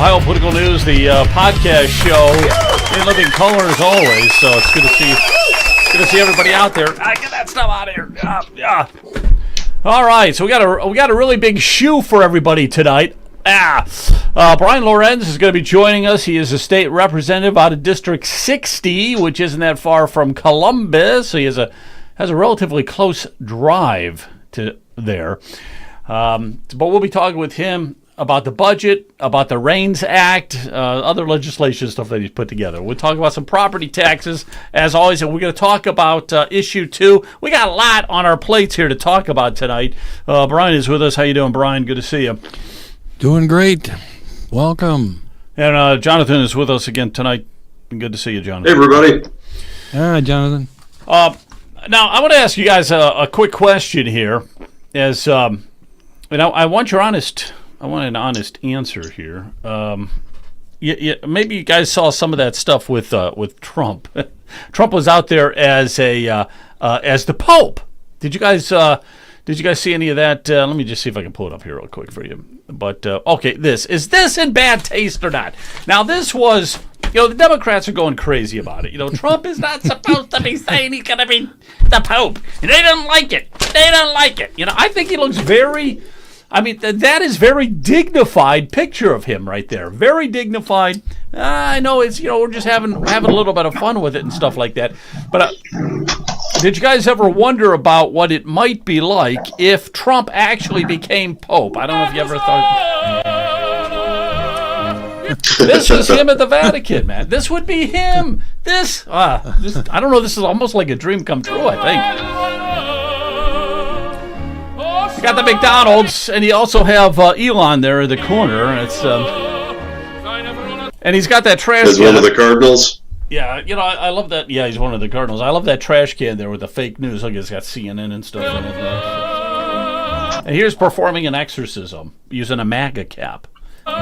Ohio Political News, the podcast show in living color as always. So it's good to see everybody out there. Get that stuff out of here. Yeah. All right, so we got a really big shoe for everybody tonight. Brian Lorenz is going to be joining us. He is a state representative out of District 60, which isn't that far from Columbus. So he has a relatively close drive to there. But we'll be talking with him about the budget, about the Reins Act, other legislation stuff that he's put together. We'll talk about some property taxes, as always, and we're going to talk about issue 2. We got a lot on our plates here to talk about tonight. Brian is with us. How you doing, Brian? Good to see you. Doing great. Welcome. And Jonathan is with us again tonight. Good to see you, Jonathan. Hey, everybody. All right, Jonathan. Now, I want to ask you guys a quick question here. As I want an honest answer here. Maybe you guys saw some of that stuff with Trump. Trump was out there as the Pope. Did you guys see any of that? Let me just see if I can pull it up here real quick for you. But okay, is this in bad taste or not? Now, this was. The Democrats are going crazy about it. Trump is not supposed to be saying he's going to be the Pope. And they don't like it. I think he looks that is very dignified picture of him right there. Very dignified. I know it's, we're just having a little bit of fun with it and stuff like that. But did you guys ever wonder about what it might be like if Trump actually became Pope? I don't know if you ever thought... This is him at the Vatican, man. This would be him. I don't know. This is almost like a dream come true, I think. You got the McDonald's, and you also have Elon there in the corner. And he's got that trash can. He's one of the Cardinals. Yeah, I love that. Yeah, he's one of the Cardinals. I love that trash can there with the fake news. Look, it's got CNN and stuff in it. And here's performing an exorcism using a MAGA cap. Here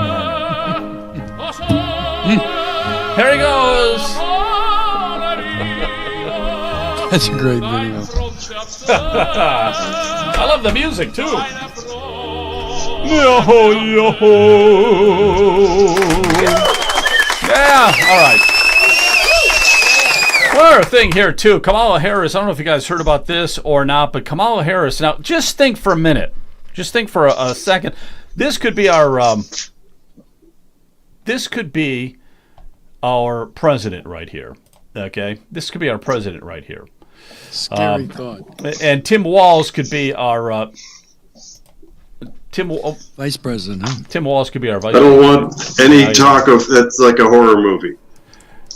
he goes. That's a great video. I love the music too. Yo-ho. Yeah, all right. One other thing here too. Kamala Harris, I don't know if you guys heard about this or not, but Kamala Harris, now just think for a minute. Just think for a second. This could be our president right here. Okay? This could be our president right here. Scary thought. And Tim Walz could be our vice president. Huh? Tim Walz could be our vice president. president. I don't want any talk of that's like a horror movie.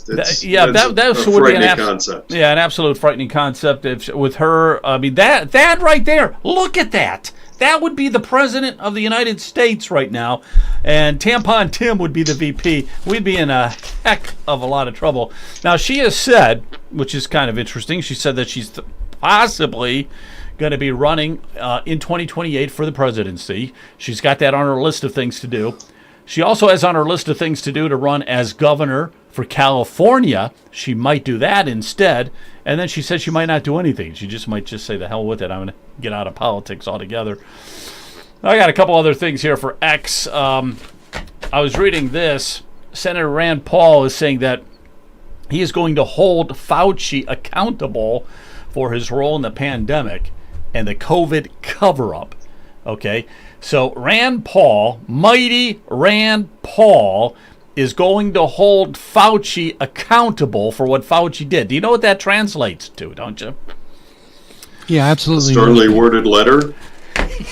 That's would be an concept. Yeah, an absolute frightening concept. With her, that right there. Look at that. That would be the president of the United States right now, and Tampon Tim would be the VP. We'd be in a heck of a lot of trouble. Now, she has said, which is kind of interesting, she said that she's possibly going to be running in 2028 for the presidency. She's got that on her list of things to do. She also has on her list of things to do to run as governor for California. She might do that instead. And then she said she might not do anything. She might say the hell with it. I'm going to get out of politics altogether. I got a couple other things here for X. I was reading this. Senator Rand Paul is saying that he is going to hold Fauci accountable for his role in the pandemic and the COVID cover-up. Okay? So Rand Paul, mighty Rand Paul, is going to hold Fauci accountable for what Fauci did. Do you know what that translates to, don't you? Yeah, absolutely. A strongly worded letter?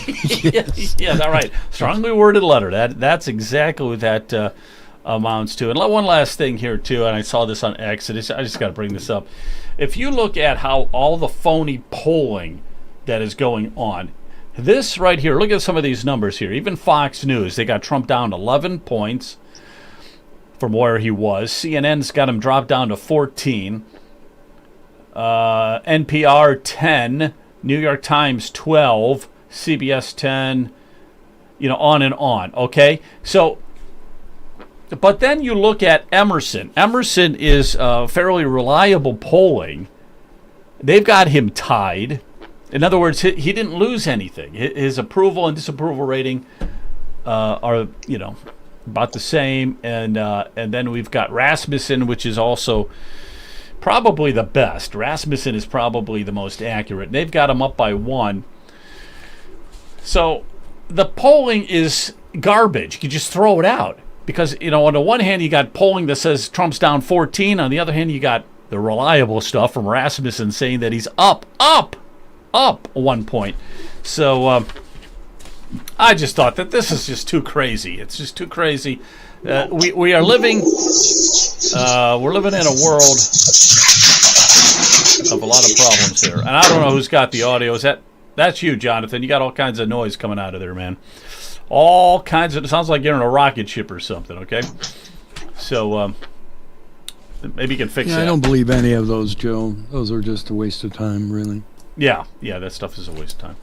Yes, all right. Strongly worded letter. That's exactly what that amounts to. And one last thing here, too, and I saw this on X, and I just got to bring this up. If you look at how all the phony polling that is going on, this right here, look at some of these numbers here. Even Fox News, they got Trump down 11 points from where he was. CNN's got him dropped down to 14. NPR 10. New York Times 12. CBS 10. On and on. Okay? So, but then you look at Emerson. Emerson is fairly reliable polling. They've got him tied. In other words, he didn't lose anything. His approval and disapproval rating are, about the same, and then we've got Rasmussen, which is also probably the best. Rasmussen is probably the most accurate. They've got him up by 1. So the polling is garbage. You just throw it out because, on the one hand, you got polling that says Trump's down 14. On the other hand, you got the reliable stuff from Rasmussen saying that he's up 1 point. So I just thought that this is just too crazy. It's just too crazy. We are living. We're living in a world of a lot of problems here, and I don't know who's got the audio. That's you, Jonathan? You got all kinds of noise coming out of there, man. All kinds of. It sounds like you're in a rocket ship or something. Okay, so maybe you can fix that. I don't believe any of those, Joe. Those are just a waste of time, really. Yeah, that stuff is a waste of time.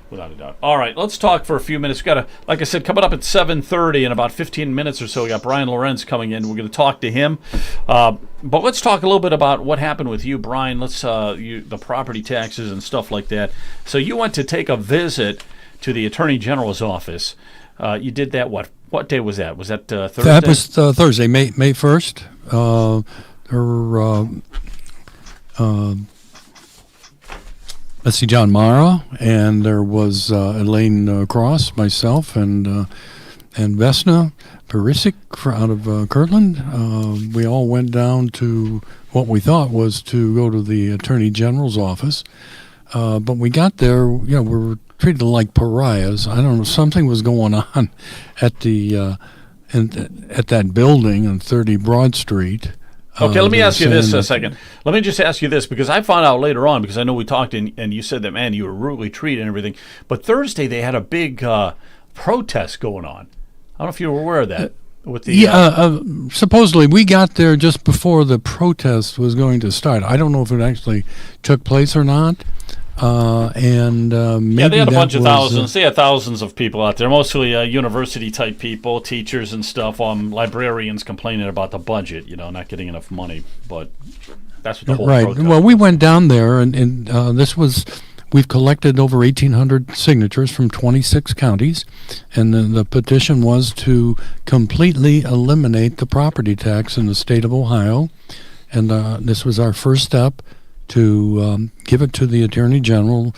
Without a doubt. All right, let's talk for a few minutes. We've got like I said, coming up at 7:30 in about 15 minutes or so, we got Brian Lorenz coming in. We're going to talk to him. But let's talk a little bit about what happened with you, Brian. Let's the property taxes and stuff like that. So you went to take a visit to the Attorney General's office. You did that, what day was that? Was that Thursday? That was Thursday, May 1st. Let's see, John Mara, and there was Elaine Cross, myself, and Vesna Perisic out of Kirtland. We all went down to what we thought was to go to the Attorney General's office. But we got there, we were treated like pariahs. I don't know, something was going on at the at that building on 30 Broad Street. Okay, let me ask you this a second. Let me just ask you this, because I found out later on, because I know we talked and you said that, man, you were rudely treated and everything. But Thursday they had a big protest going on. I don't know if you were aware of that. With the supposedly we got there just before the protest was going to start. I don't know if it actually took place or not. Maybe they had a bunch of thousands. They had thousands of people out there, mostly university-type people, teachers and stuff, librarians complaining about the budget, not getting enough money. But that's what the whole protest Well, we went down there, and we've collected over 1,800 signatures from 26 counties, and the petition was to completely eliminate the property tax in the state of Ohio, and this was our first step to give it to the Attorney General.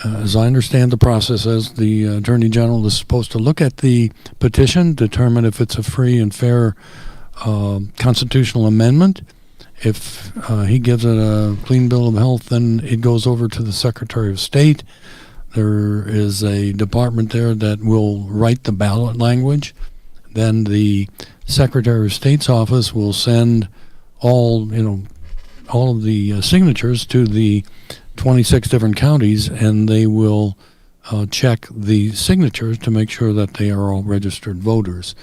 As I understand the process, as the Attorney General is supposed to look at the petition, determine if it's a free and fair constitutional amendment. If he gives it a clean bill of health, then it goes over to the Secretary of State. There is a department there that will write the ballot language. Then the Secretary of State's office will send all of the signatures to the 26 different counties, and they will check the signatures to make sure that they are all registered voters.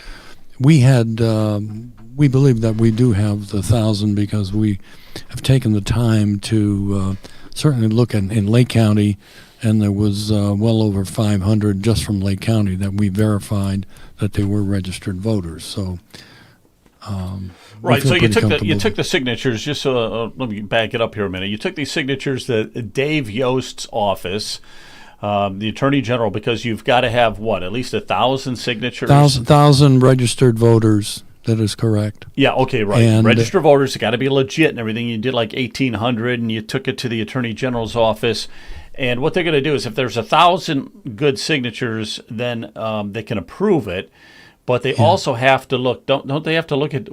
We believe that we do have the 1,000 because we have taken the time to certainly look in Lake County, and there was well over 500 just from Lake County that we verified that they were registered voters. So. Right, so you took the signatures. Just let me back it up here a minute. You took these signatures to Dave Yost's office, the Attorney General, because you've got to have at least 1,000 signatures. 1,000 registered voters. That is correct. Yeah. Okay. Right. And registered voters got to be legit and everything. You did like 1,800, and you took it to the Attorney General's office. And what they're going to do is, if there's 1,000 good signatures, then they can approve it. But they also have to look. Don't they have to look at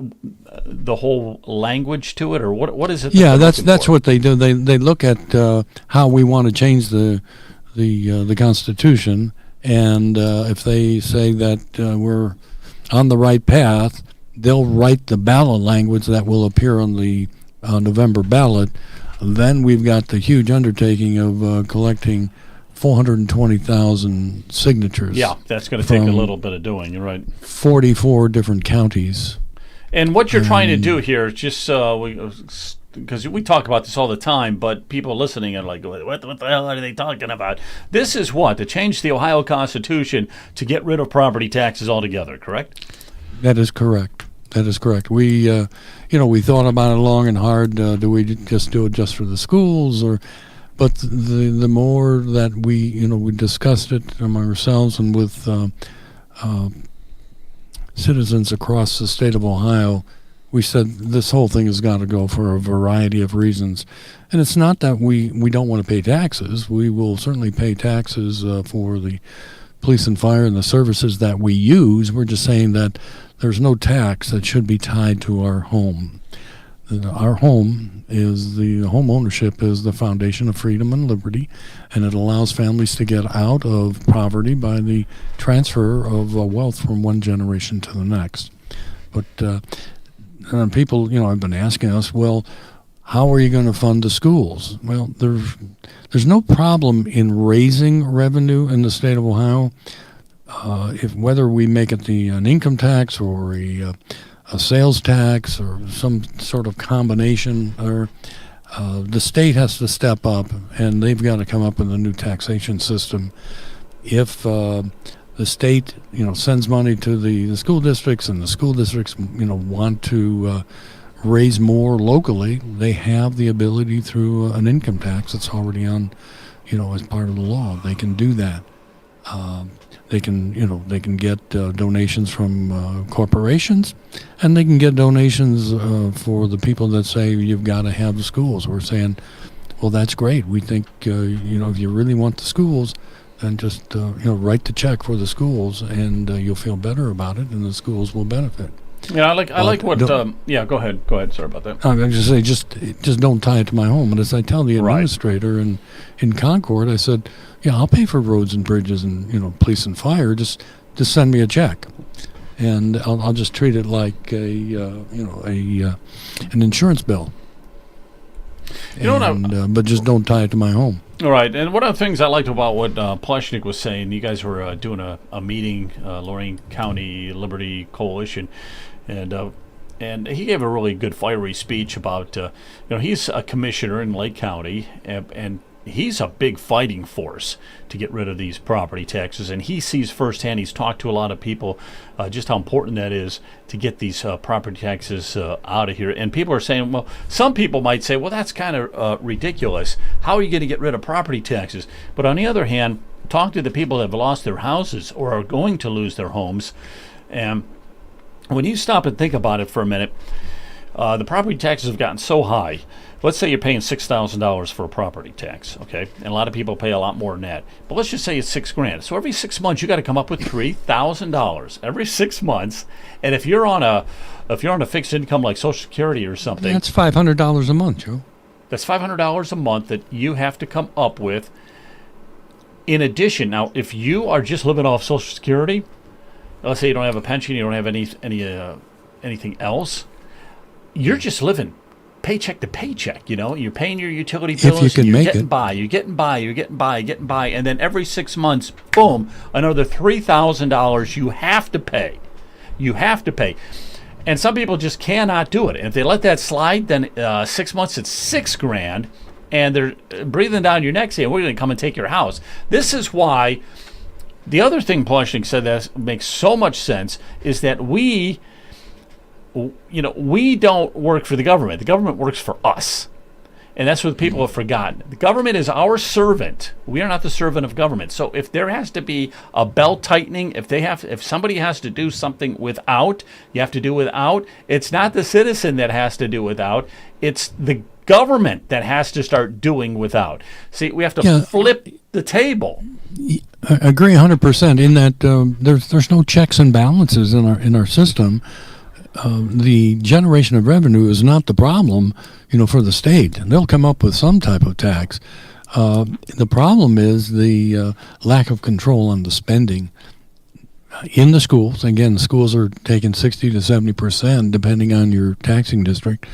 the whole language to it, or what is it? Yeah, that's what they do. They look at how we want to change the Constitution, and if they say that we're on the right path, they'll write the ballot language that will appear on the November ballot. Then we've got the huge undertaking of collecting 420,000 signatures. Yeah, that's going to take a little bit of doing. You're right. 44 different counties. And what you're trying to do here, just because we talk about this all the time, but people listening are like, what the hell are they talking about? This is to change the Ohio Constitution to get rid of property taxes altogether, correct? That is correct. We, we thought about it long and hard. Do we just do it just for the schools, or? But the more that we discussed it among ourselves and with citizens across the state of Ohio, we said this whole thing has got to go for a variety of reasons. And it's not that we don't want to pay taxes. We will certainly pay taxes for the police and fire and the services that we use. We're just saying that there's no tax that should be tied to our home. Our home is the home ownership is the foundation of freedom and liberty, and it allows families to get out of poverty by the transfer of wealth from one generation to the next. But people, have been asking us, well, how are you going to fund the schools? Well, there's no problem in raising revenue in the state of Ohio, if whether we make it an income tax or a sales tax or some sort of combination, or the state has to step up and they've got to come up with a new taxation system. If the state, sends money to the school districts, and the school districts, want to raise more locally, they have the ability through an income tax that's already on, as part of the law. They can do that. They can get donations from corporations, and they can get donations for the people that say you've got to have the schools. We're saying, well, that's great. We think, if you really want the schools, then just, write the check for the schools, and you'll feel better about it, and the schools will benefit. Yeah, I like what. Yeah, go ahead. Sorry about that. I'm just saying, just don't tie it to my home. And as I tell the administrator in Concord, I said, yeah, I'll pay for roads and bridges and police and fire. Just send me a check, and I'll just treat it like an insurance bill. But just don't tie it to my home. All right, and one of the things I liked about what Pleshnik was saying, you guys were doing a meeting, Lorain County Liberty Coalition, and he gave a really good fiery speech about, he's a commissioner in Lake County, and he's a big fighting force to get rid of these property taxes, and he sees firsthand, he's talked to a lot of people, just how important that is to get these property taxes out of here. And people are saying, well, some people might say, well, that's kind of ridiculous. How are you going to get rid of property taxes? But on the other hand, talk to the people that have lost their houses or are going to lose their homes, and when you stop and think about it for a minute, the property taxes have gotten so high. Let's say you're paying $6,000 for a property tax, okay? And a lot of people pay a lot more than that. But let's just say it's $6,000. So every 6 months you got to come up with $3,000 every 6 months. And if you're on a fixed income like Social Security or something, that's $500 a month, Joe. That's $500 a month that you have to come up with. In addition, now if you are just living off Social Security, let's say you don't have a pension, you don't have anything else, you're just living paycheck to paycheck. You're paying your utility bills, if you can and you're getting by, and then every 6 months, boom, another $3,000 you have to pay. And some people just cannot do it. And if they let that slide, then 6 months it's $6,000, and they're breathing down your neck saying, we're going to come and take your house. This is why the other thing Pleshnik said that makes so much sense is that we don't work for the government. The government works for us. And that's what people have forgotten. The government is our servant. We are not the servant of government. So if there has to be a belt tightening, if somebody has to do something without, you have to do without. It's not the citizen that has to do without. It's the government that has to start doing without. See, we have to flip the table. I agree 100% in that there's no checks and balances in our system. The generation of revenue is not the problem, for the state. They'll come up with some type of tax. The problem is the lack of control on the spending in the schools. Again, the schools are taking 60 to 70%, depending on your taxing district.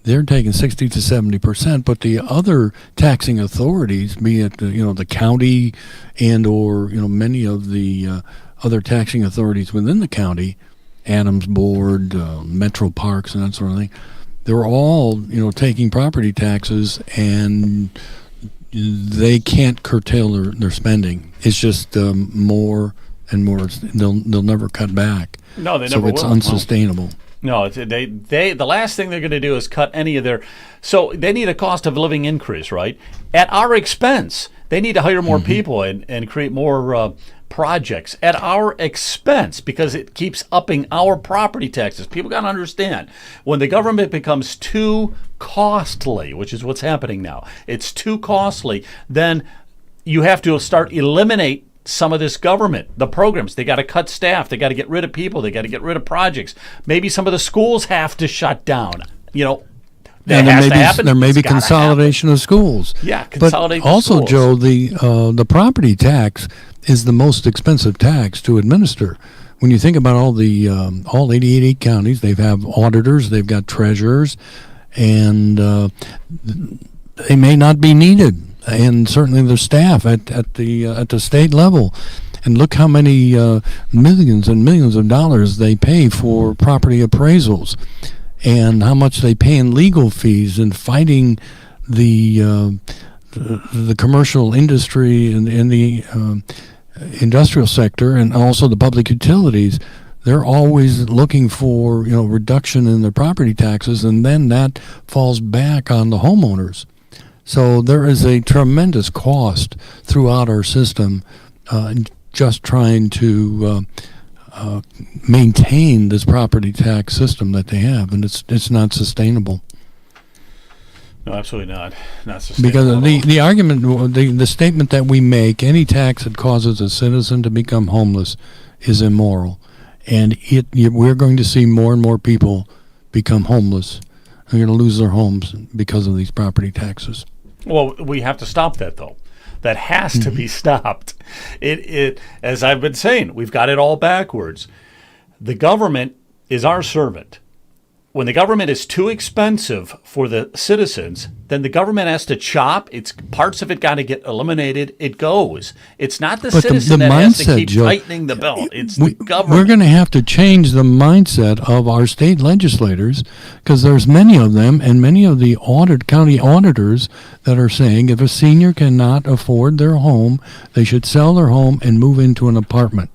They're taking 60 to 70%, but the other taxing authorities, be it the county and or many of the other taxing authorities within the county, Adams Board, Metro Parks, and that sort of thing, they're all taking property taxes, and they can't curtail their spending. It's just more and more. They'll never cut back. No, they never will. So it's unsustainable. No, the last thing they're going to do is cut any of their. So they need a cost of living increase, right? At our expense. They need to hire more people and create more projects at our expense because it keeps upping our property taxes. People got to understand, when the government becomes too costly, which is what's happening now, it's too costly, then you have to start eliminate some of this government, the programs. They got to cut staff. They got to get rid of people. They got to get rid of projects. Maybe some of the schools have to shut down. That has to happen. There may It's be gotta consolidation of schools. Yeah, consolidate But the also, schools. Joe, the property tax is the most expensive tax to administer. When you think about all 88 counties, they have auditors, they've got treasurers, and they may not be needed, and certainly the staff at the state level. And look how many millions and millions of dollars they pay for property appraisals, and how much they pay in legal fees and fighting the commercial industry and the industrial sector, and also the public utilities. They're always looking for reduction in their property taxes, and then that falls back on the homeowners. So there is a tremendous cost throughout our system, just trying to maintain this property tax system that they have, and it's not sustainable. No, absolutely not. Not sustainable. Because the argument, the statement that we make, any tax that causes a citizen to become homeless is immoral, and we're going to see more and more people become homeless. They're going to lose their homes because of these property taxes. Well, we have to stop that, though. That has to be stopped. It as I've been saying, we've got it all backwards. The government is our servant. When the government is too expensive for the citizens, then the government has to chop. It's parts of it got to get eliminated. It goes. It's not the citizen that has to keep tightening the belt. It's the government. We're going to have to change the mindset of our state legislators, because there's many of them, and many of the county auditors that are saying if a senior cannot afford their home, they should sell their home and move into an apartment.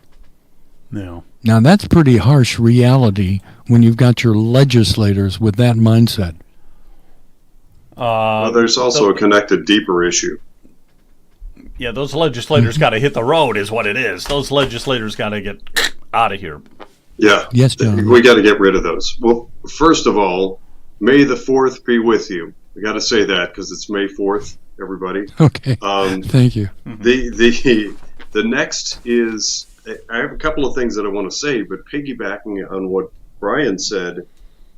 No. Now, that's pretty harsh reality when you've got your legislators with that mindset. Well, there's also a connected, deeper issue. Yeah, those legislators got to hit the road is what it is. Those legislators got to get out of here. Yeah. Yes, John. We got to get rid of those. Well, first of all, May the 4th be with you. We got to say that because it's May 4th, everybody. Okay. Thank you. The next is, I have a couple of things that I want to say, but piggybacking on what Brian said,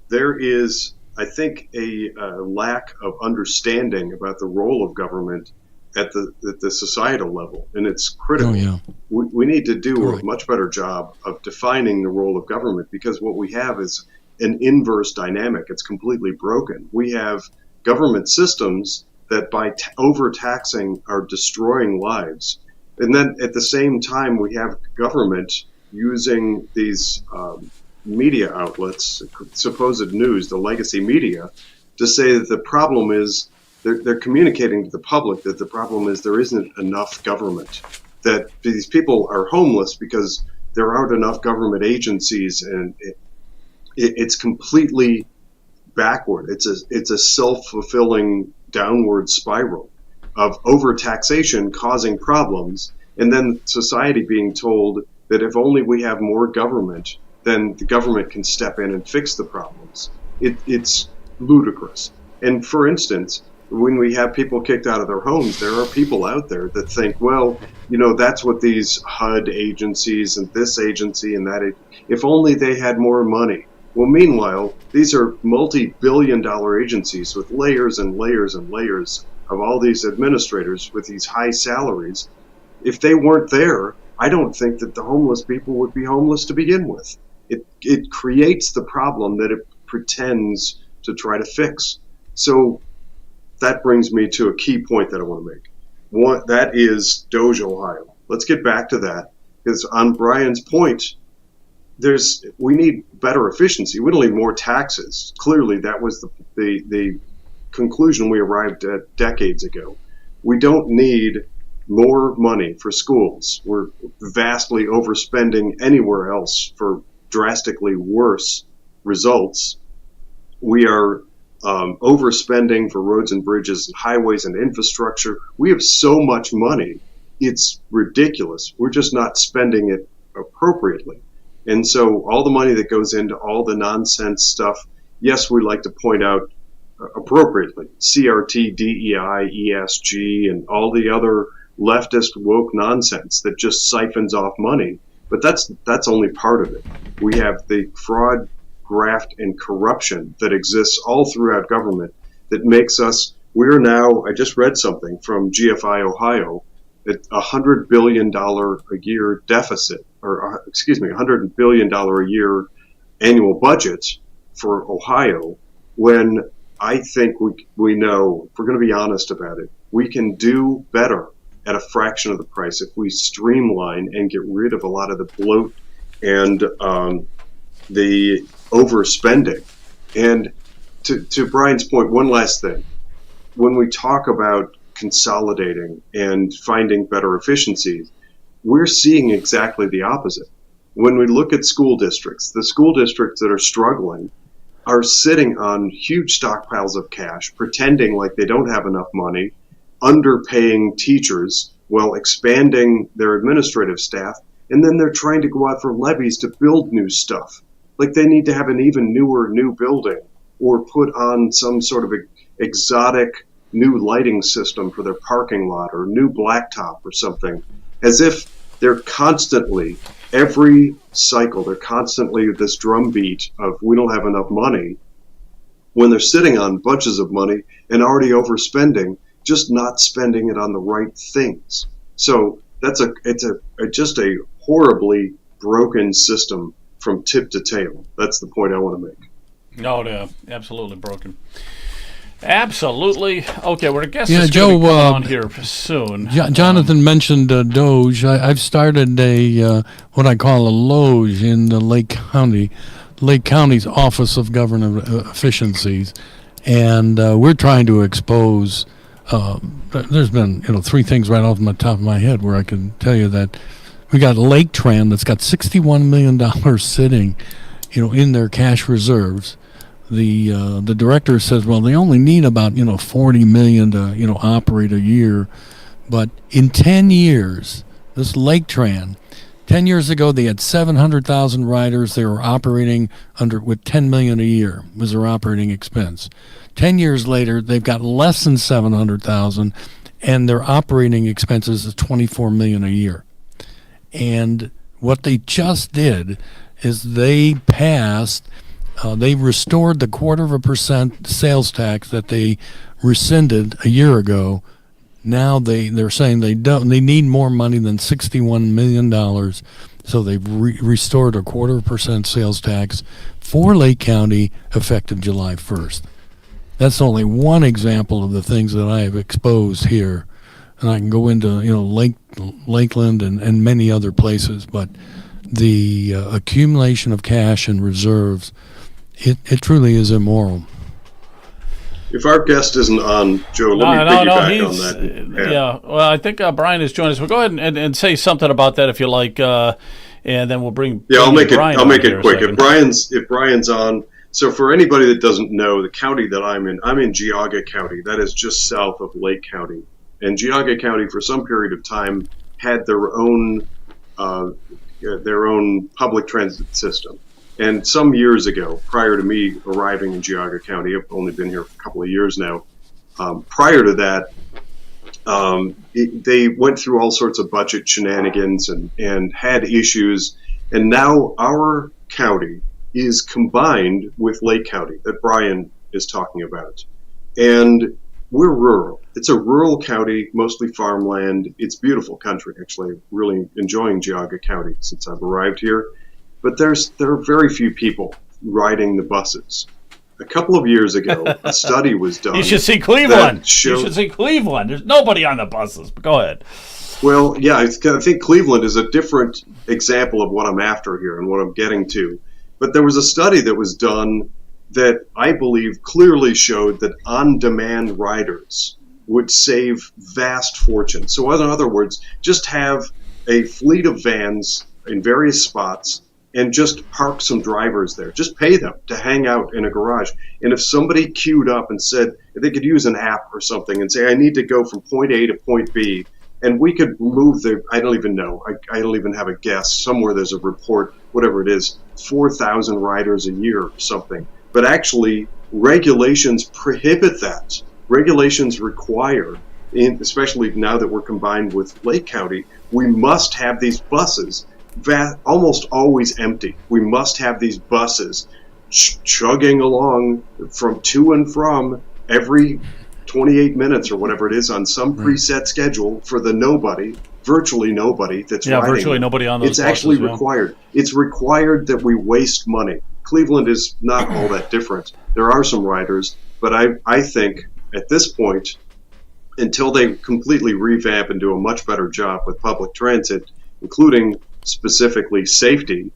there is, I think, a lack of understanding about the role of government at the societal level, and it's critical. Oh, yeah. We need to do Correct. a much better job of defining the role of government, because what we have is an inverse dynamic. It's completely broken. We have government systems that by overtaxing are destroying lives. And then at the same time, we have government using these media outlets, supposed news, the legacy media, to say that the problem is they're communicating to the public that the problem is there isn't enough government, that these people are homeless because there aren't enough government agencies, and it's completely backward. It's a self-fulfilling downward spiral of overtaxation causing problems, and then society being told that if only we have more government, then the government can step in and fix the problems. It's ludicrous. And for instance, when we have people kicked out of their homes, there are people out there that think, well, that's what these HUD agencies and this agency and that, if only they had more money. Well, meanwhile, these are multi-billion-dollar agencies with layers and layers and layers of all these administrators with these high salaries. If they weren't there, I don't think that the homeless people would be homeless to begin with. It creates the problem that it pretends to try to fix. So that brings me to a key point that I want to make. One, that is Doge, Ohio. Let's get back to that, because on Brian's point, we need better efficiency. We don't need more taxes. Clearly, that was the conclusion we arrived at decades ago. We don't need more money for schools. We're vastly overspending anywhere else for drastically worse results. We are overspending for roads and bridges and highways and infrastructure. We have so much money, it's ridiculous. We're just not spending it appropriately. And so all the money that goes into all the nonsense stuff, yes, we like to point out appropriately, CRT, DEI, ESG, and all the other leftist woke nonsense that just siphons off money. But that's only part of it. We have the fraud, graft, and corruption that exists all throughout government that makes us, we're now, I just read something from GFI Ohio, at $100 billion a year deficit, or $100 billion a year annual budget for Ohio, when I think we know, if we're going to be honest about it, we can do better at a fraction of the price if we streamline and get rid of a lot of the bloat and the overspending. And to Brian's point, one last thing. When we talk about consolidating and finding better efficiencies, we're seeing exactly the opposite. When we look at school districts, the school districts that are struggling are sitting on huge stockpiles of cash, pretending like they don't have enough money, underpaying teachers while expanding their administrative staff, and then they're trying to go out for levies to build new stuff. Like they need to have an even newer new building or put on some sort of exotic new lighting system for their parking lot or new blacktop or something, as if they're constantly, every cycle, they're constantly this drumbeat of we don't have enough money when they're sitting on bunches of money and already overspending, just not spending it on the right things. So it's just a horribly broken system from tip to tail. That's the point I want to make. No, yeah, absolutely broken. Absolutely. Okay, we're going to Joe, come on here soon. Jonathan mentioned Doge. I've started a what I call a loge in the Lake County's Office of Government Efficiencies, and we're trying to expose. There's been three things right off the top of my head where I can tell you that we got Lake Tran that's got $61 million sitting, in their cash reserves. The director says, well, they only need about $40 million to operate a year, but in 10 years, this Lake Tran, 10 years ago they had 700,000 riders. They were operating with $10 million a year was their operating expense. 10 years later, they've got less than 700,000, and their operating expenses is $24 million a year. And what they just did is they passed. They restored the 0.25% sales tax that they rescinded a year ago. Now they're saying they need more money than $61 million, so they've restored a 0.25% sales tax for Lake County effective July 1st. That's only one example of the things that I have exposed here, and I can go into Lakeland and many other places, but the accumulation of cash and reserves. It truly is immoral. If our guest isn't on, Joe, let me piggyback on that. Yeah, well, I think Brian has joined us. We'll go ahead and say something about that if you like, and then we'll bring. Yeah, I'll make it quick. If Brian's on. So for anybody that doesn't know, the county that I'm in Geauga County. That is just south of Lake County, and Geauga County for some period of time had their own public transit system. And some years ago, prior to me arriving in Geauga County, I've only been here for a couple of years now. Prior to that, they went through all sorts of budget shenanigans and had issues. And now our county is combined with Lake County that Brian is talking about. And we're rural. It's a rural county, mostly farmland. It's beautiful country, actually. Really enjoying Geauga County since I've arrived here. But there are very few people riding the buses. A couple of years ago, a study was done. You should see Cleveland. You should see Cleveland. There's nobody on the buses. But go ahead. Well, yeah, I think Cleveland is a different example of what I'm after here and what I'm getting to. But there was a study that was done that I believe clearly showed that on-demand riders would save vast fortunes. So in other words, just have a fleet of vans in various spots and just park some drivers there. Just pay them to hang out in a garage. And if somebody queued up and said if they could use an app or something and say, I need to go from point A to point B, and we could move I don't even know. I don't even have a guess. Somewhere there's a report, whatever it is, 4,000 riders a year or something. But actually, regulations prohibit that. Regulations require, especially now that we're combined with Lake County, we must have these buses almost always empty. We must have these buses chugging along to and from every 28 minutes or whatever it is on some preset schedule for the virtually nobody that's riding. Yeah, virtually nobody on those buses. It's actually yeah. required. It's required that we waste money. Cleveland is not all that different. There are some riders, but I think at this point, until they completely revamp and do a much better job with public transit, including specifically safety,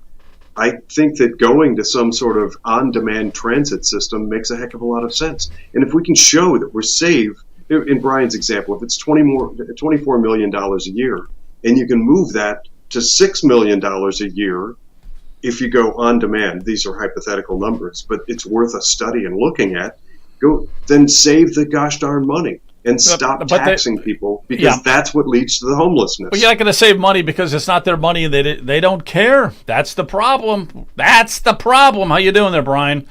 I think that going to some sort of on-demand transit system makes a heck of a lot of sense. And if we can show that we're saved, in Brian's example, if it's $24 million a year, and you can move that to $6 million a year if you go on demand, these are hypothetical numbers, but it's worth a study and looking at, then save the gosh darn money. And stop taxing people, because that's what leads to the homelessness. But you're not going to save money because it's not their money and they don't care. That's the problem. That's the problem. How you doing there, Brian?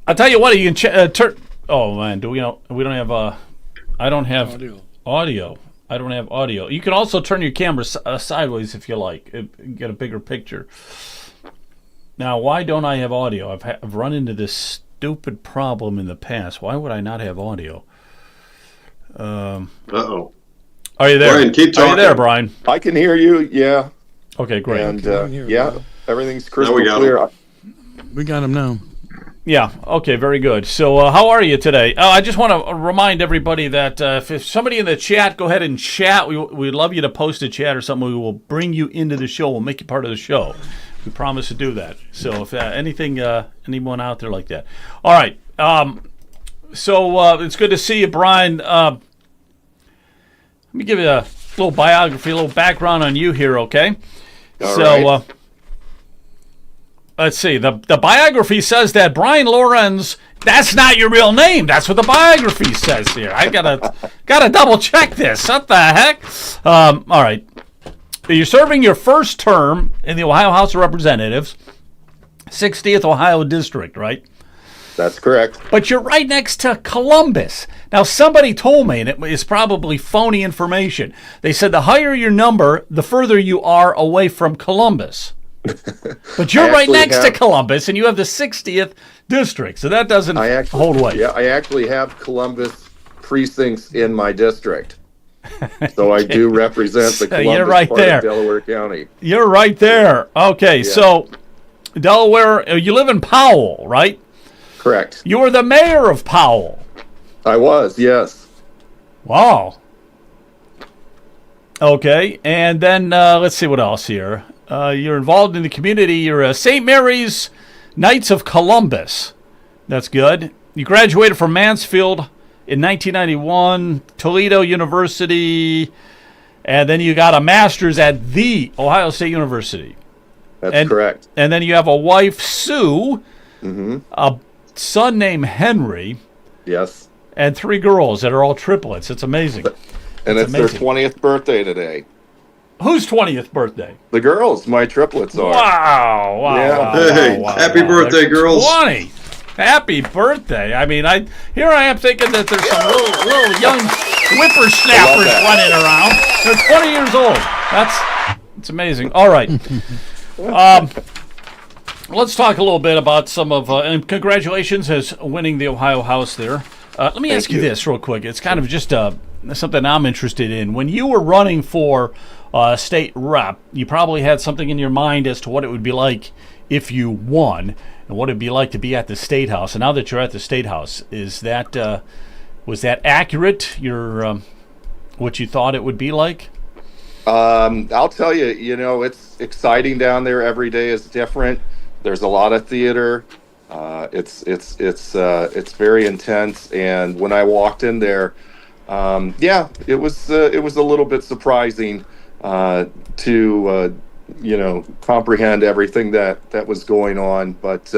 I'll tell you what. You can turn. Oh man, we don't have. I don't have audio. I don't have audio. You can also turn your camera sideways if you like. Get a bigger picture. Now, why don't I have audio? I've run into this stupid problem in the past. Why would I not have audio? Uh-oh. Are you there? Brian, keep talking. Are you there, Brian? I can hear you, yeah. Okay, great. And, everything's crystal clear. We got him now. Yeah, okay, very good. So how are you today? I just want to remind everybody that if somebody in the chat, go ahead and chat. We'd love you to post a chat or something. We will bring you into the show. We'll make you part of the show. We promise to do that. So if anyone out there like that. All right. So it's good to see you, Brian. Let me give you a little biography, a little background on you here, okay? All right. Let's see. The biography says that Brian Lorenz, that's not your real name. That's what the biography says here. I gotta double check this. What the heck? All right. You're serving your first term in the Ohio House of Representatives, 60th Ohio District, right? That's correct. But you're right next to Columbus. Now, somebody told me, and it is probably phony information, they said the higher your number, the further you are away from Columbus. But you're right next to Columbus, and you have the 60th District, so that doesn't hold weight. Yeah, I actually have Columbus precincts in my district. So I do represent the Columbus part of Delaware County. You're right there. Okay, so Delaware, you live in Powell, right? Correct. You were the mayor of Powell. I was, yes. Wow. Okay, and then let's see what else here. You're involved in the community. You're St. Mary's Knights of Columbus. That's good. You graduated from Mansfield in 1991, Toledo University, and then you got a master's at the Ohio State University. That's correct. And then you have a wife, Sue, a son named Henry, yes, and 3 girls that are all triplets. It's amazing. And it's their 20th birthday today. Whose 20th birthday? The girls, my triplets are. Wow. Hey, happy birthday, girls. 20. Happy birthday. I mean, here I am thinking that there's some little young whippersnappers running around. They're 20 years old. It's amazing. All right. Let's talk a little bit about some of, and congratulations as winning the Ohio House there. Let me ask you this real quick. It's kind of just something I'm interested in. When you were running for state rep, you probably had something in your mind as to what it would be like if you won and what it'd be like to be at the State House. And now that you're at the State House, was that accurate? What you thought it would be like? I'll tell you, it's exciting down there. Every day is different. There's a lot of theater. It's very intense. And when I walked in there, it was a little bit surprising to comprehend everything that was going on. But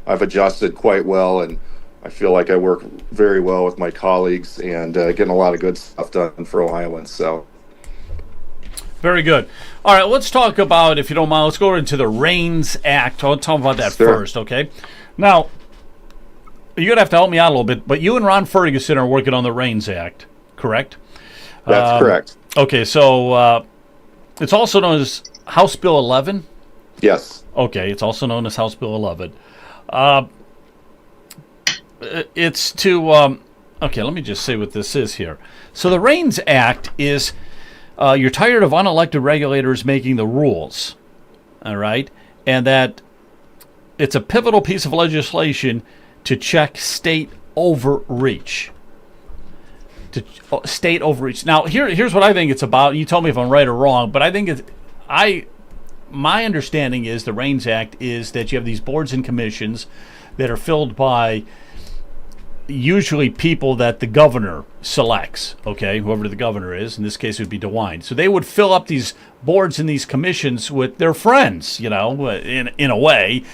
I've adjusted quite well, and I feel like I work very well with my colleagues and getting a lot of good stuff done for Ohioans. So. Very good. All right, let's talk about, if you don't mind, let's go into the Reins Act. I'll talk about that Sure. first, okay? Now, you're going to have to help me out a little bit, but you and Ron Ferguson are working on the Reins Act, correct? That's correct. Okay, so it's also known as House Bill 11? Yes. Okay, it's also known as House Bill 11. It's to, okay, let me just say what this is here. So the Reins Act is, you're tired of unelected regulators making the rules, all right? And that it's a pivotal piece of legislation to check state overreach. State overreach. Now, here's what I think it's about. You tell me if I'm right or wrong, but I think my understanding is the Reins Act is that you have these boards and commissions that are filled by usually people that the governor selects, okay, whoever the governor is. In this case, it would be DeWine. So they would fill up these boards and these commissions with their friends, you know, in a way.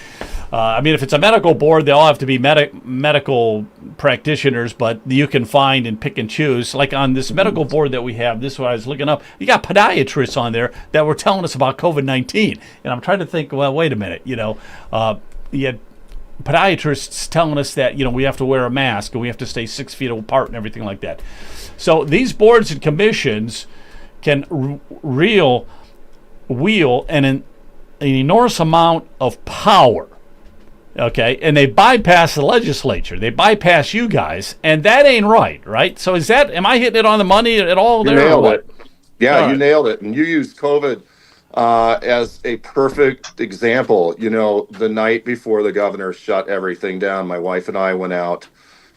I mean, if it's a medical board, they all have to be medical practitioners, but you can find and pick and choose. Like on this medical board that we have, this is what I was looking up, you got podiatrists on there that were telling us about COVID-19. And I'm trying to think, well, wait a minute, you know, you had podiatrists telling us that, you know, we have to wear a mask and we have to stay 6 feet apart and everything like that. So these boards and commissions can wield an enormous amount of power, okay? And they bypass the legislature. They bypass you guys, and that ain't right? So am I hitting it on the money at all there? You nailed it. Yeah, All you right. nailed it. And you used COVID as a perfect example. You know, the night before the governor shut everything down, my wife and I went out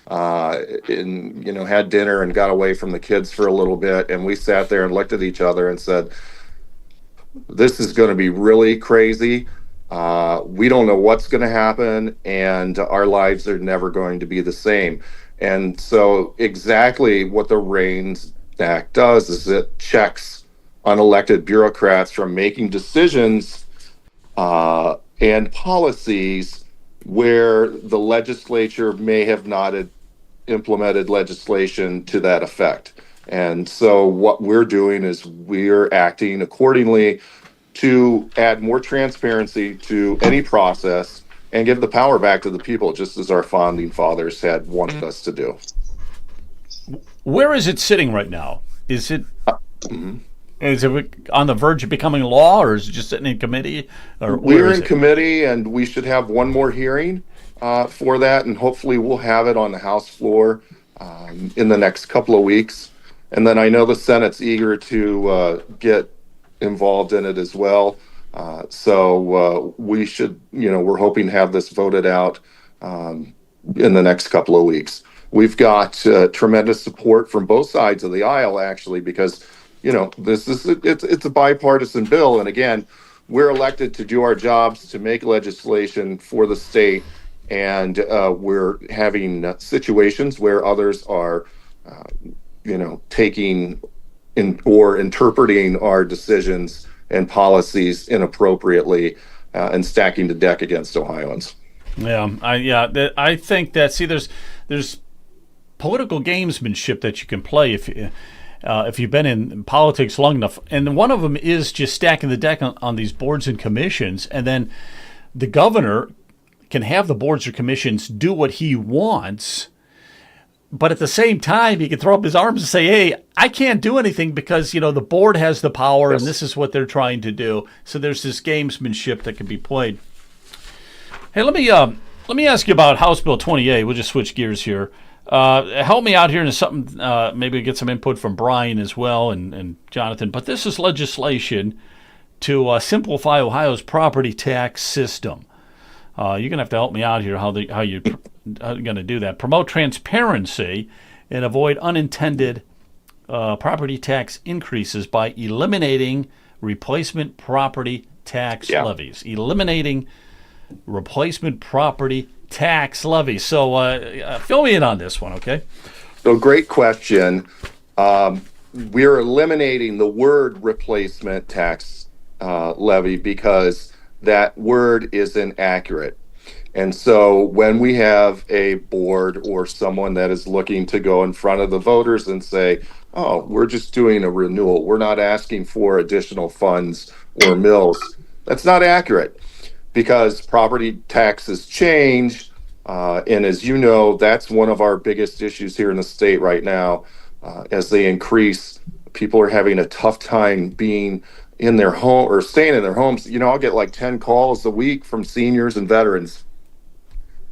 and, you know, had dinner and got away from the kids for a little bit. And we sat there and looked at each other and said, this is going to be really crazy. We don't know what's going to happen, and our lives are never going to be the same. And so exactly what the Reins Act does is it checks unelected bureaucrats from making decisions and policies where the legislature may have not implemented legislation to that effect. And so what we're doing is we're acting accordingly to add more transparency to any process and give the power back to the people, just as our founding fathers had wanted us to do. Where is it sitting right now? Is it on the verge of becoming law, or is it just sitting in committee? Or We're in committee, and we should have one more hearing for that, and hopefully we'll have it on the House floor in the next couple of weeks. And then I know the Senate's eager to get involved in it as well. So we should, you know, we're hoping to have this voted out in the next couple of weeks. We've got tremendous support from both sides of the aisle, actually, because, you know, it's a bipartisan bill. And again, we're elected to do our jobs, to make legislation for the state. And we're having situations where others are, you know, taking or interpreting our decisions and policies inappropriately and stacking the deck against Ohioans. Yeah, I think that, see, there's political gamesmanship that you can play if you've been in politics long enough, and one of them is just stacking the deck on these boards and commissions, and then the governor can have the boards or commissions do what he wants, but at the same time he can throw up his arms and say, hey, I can't do anything because, you know, the board has the power. Yes. And this is what they're trying to do. So there's this gamesmanship that can be played. Hey, let me ask you about House Bill 28. We'll just switch gears here. Help me out here in something, maybe get some input from Brian as well and Jonathan. But this is legislation to simplify Ohio's property tax system. You're going to have to help me out here how you're going to do that. Promote transparency and avoid unintended property tax increases by eliminating replacement property tax levies. Eliminating replacement property tax levies. So fill me in on this one, okay? So great question. We're eliminating the word replacement tax levy because that word is inaccurate. And so when we have a board or someone that is looking to go in front of the voters and say, oh, we're just doing a renewal, we're not asking for additional funds or mills, that's not accurate, because property taxes change. And as you know, that's one of our biggest issues here in the state right now. As they increase, people are having a tough time being in their home or staying in their homes. I'll get like 10 calls a week from seniors and veterans.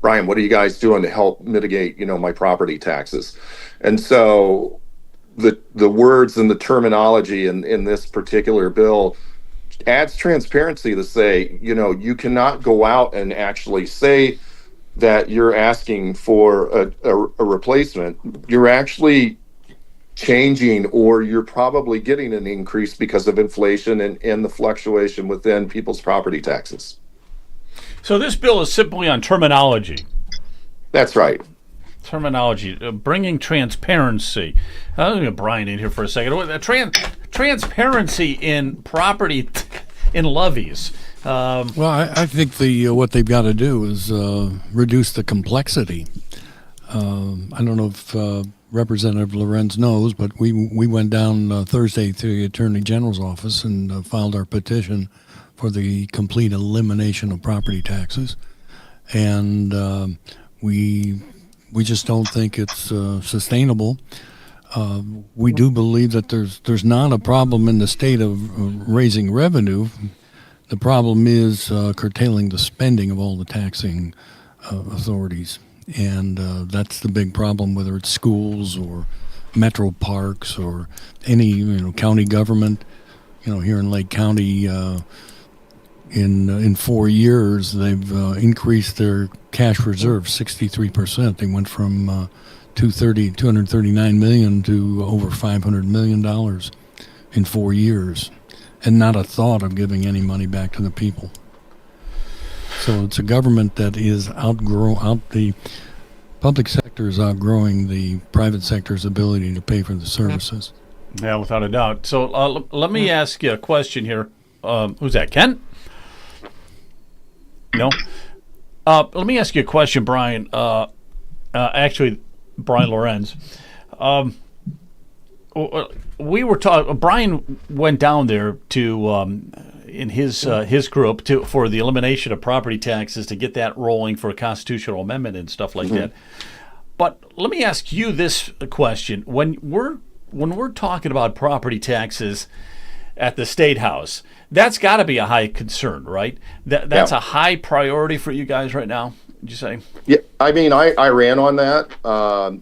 Brian, what are you guys doing to help mitigate, my property taxes? And so the words and the terminology in this particular bill adds transparency to say, you cannot go out and actually say that you're asking for a replacement. You're actually changing, or you're probably getting an increase because of inflation and the fluctuation within people's property taxes. So this bill is simply on terminology. That's right. Terminology, bringing transparency. I'll get Brian in here for a second. Transparency in property, in levies. Well, I think what they've got to do is reduce the complexity. I don't know if Representative Lorenz knows, but we went down Thursday to the Attorney General's office and filed our petition for the complete elimination of property taxes, and we just don't think it's sustainable. We do believe that there's not a problem in the state of raising revenue. The problem is curtailing the spending of all the taxing authorities, and that's the big problem. Whether it's schools or metro parks or any county government, here in Lake County. In 4 years, they've increased their cash reserve 63%. They went from $239 million to over $500 million in 4 years, and not a thought of giving any money back to the people. So it's a government that is the public sector is outgrowing the private sector's ability to pay for the services. Yeah, without a doubt. So let me ask you a question here. Who's that, Ken? No. Let me ask you a question, Brian. Actually, Brian Lorenz. We were talking. Brian went down there to in his group for the elimination of property taxes to get that rolling for a constitutional amendment and stuff like that. But let me ask you this question: when we're talking about property taxes at the State House, that's got to be a high concern, right? That's a high priority for you guys right now, would you say? Yeah, I mean, I ran on that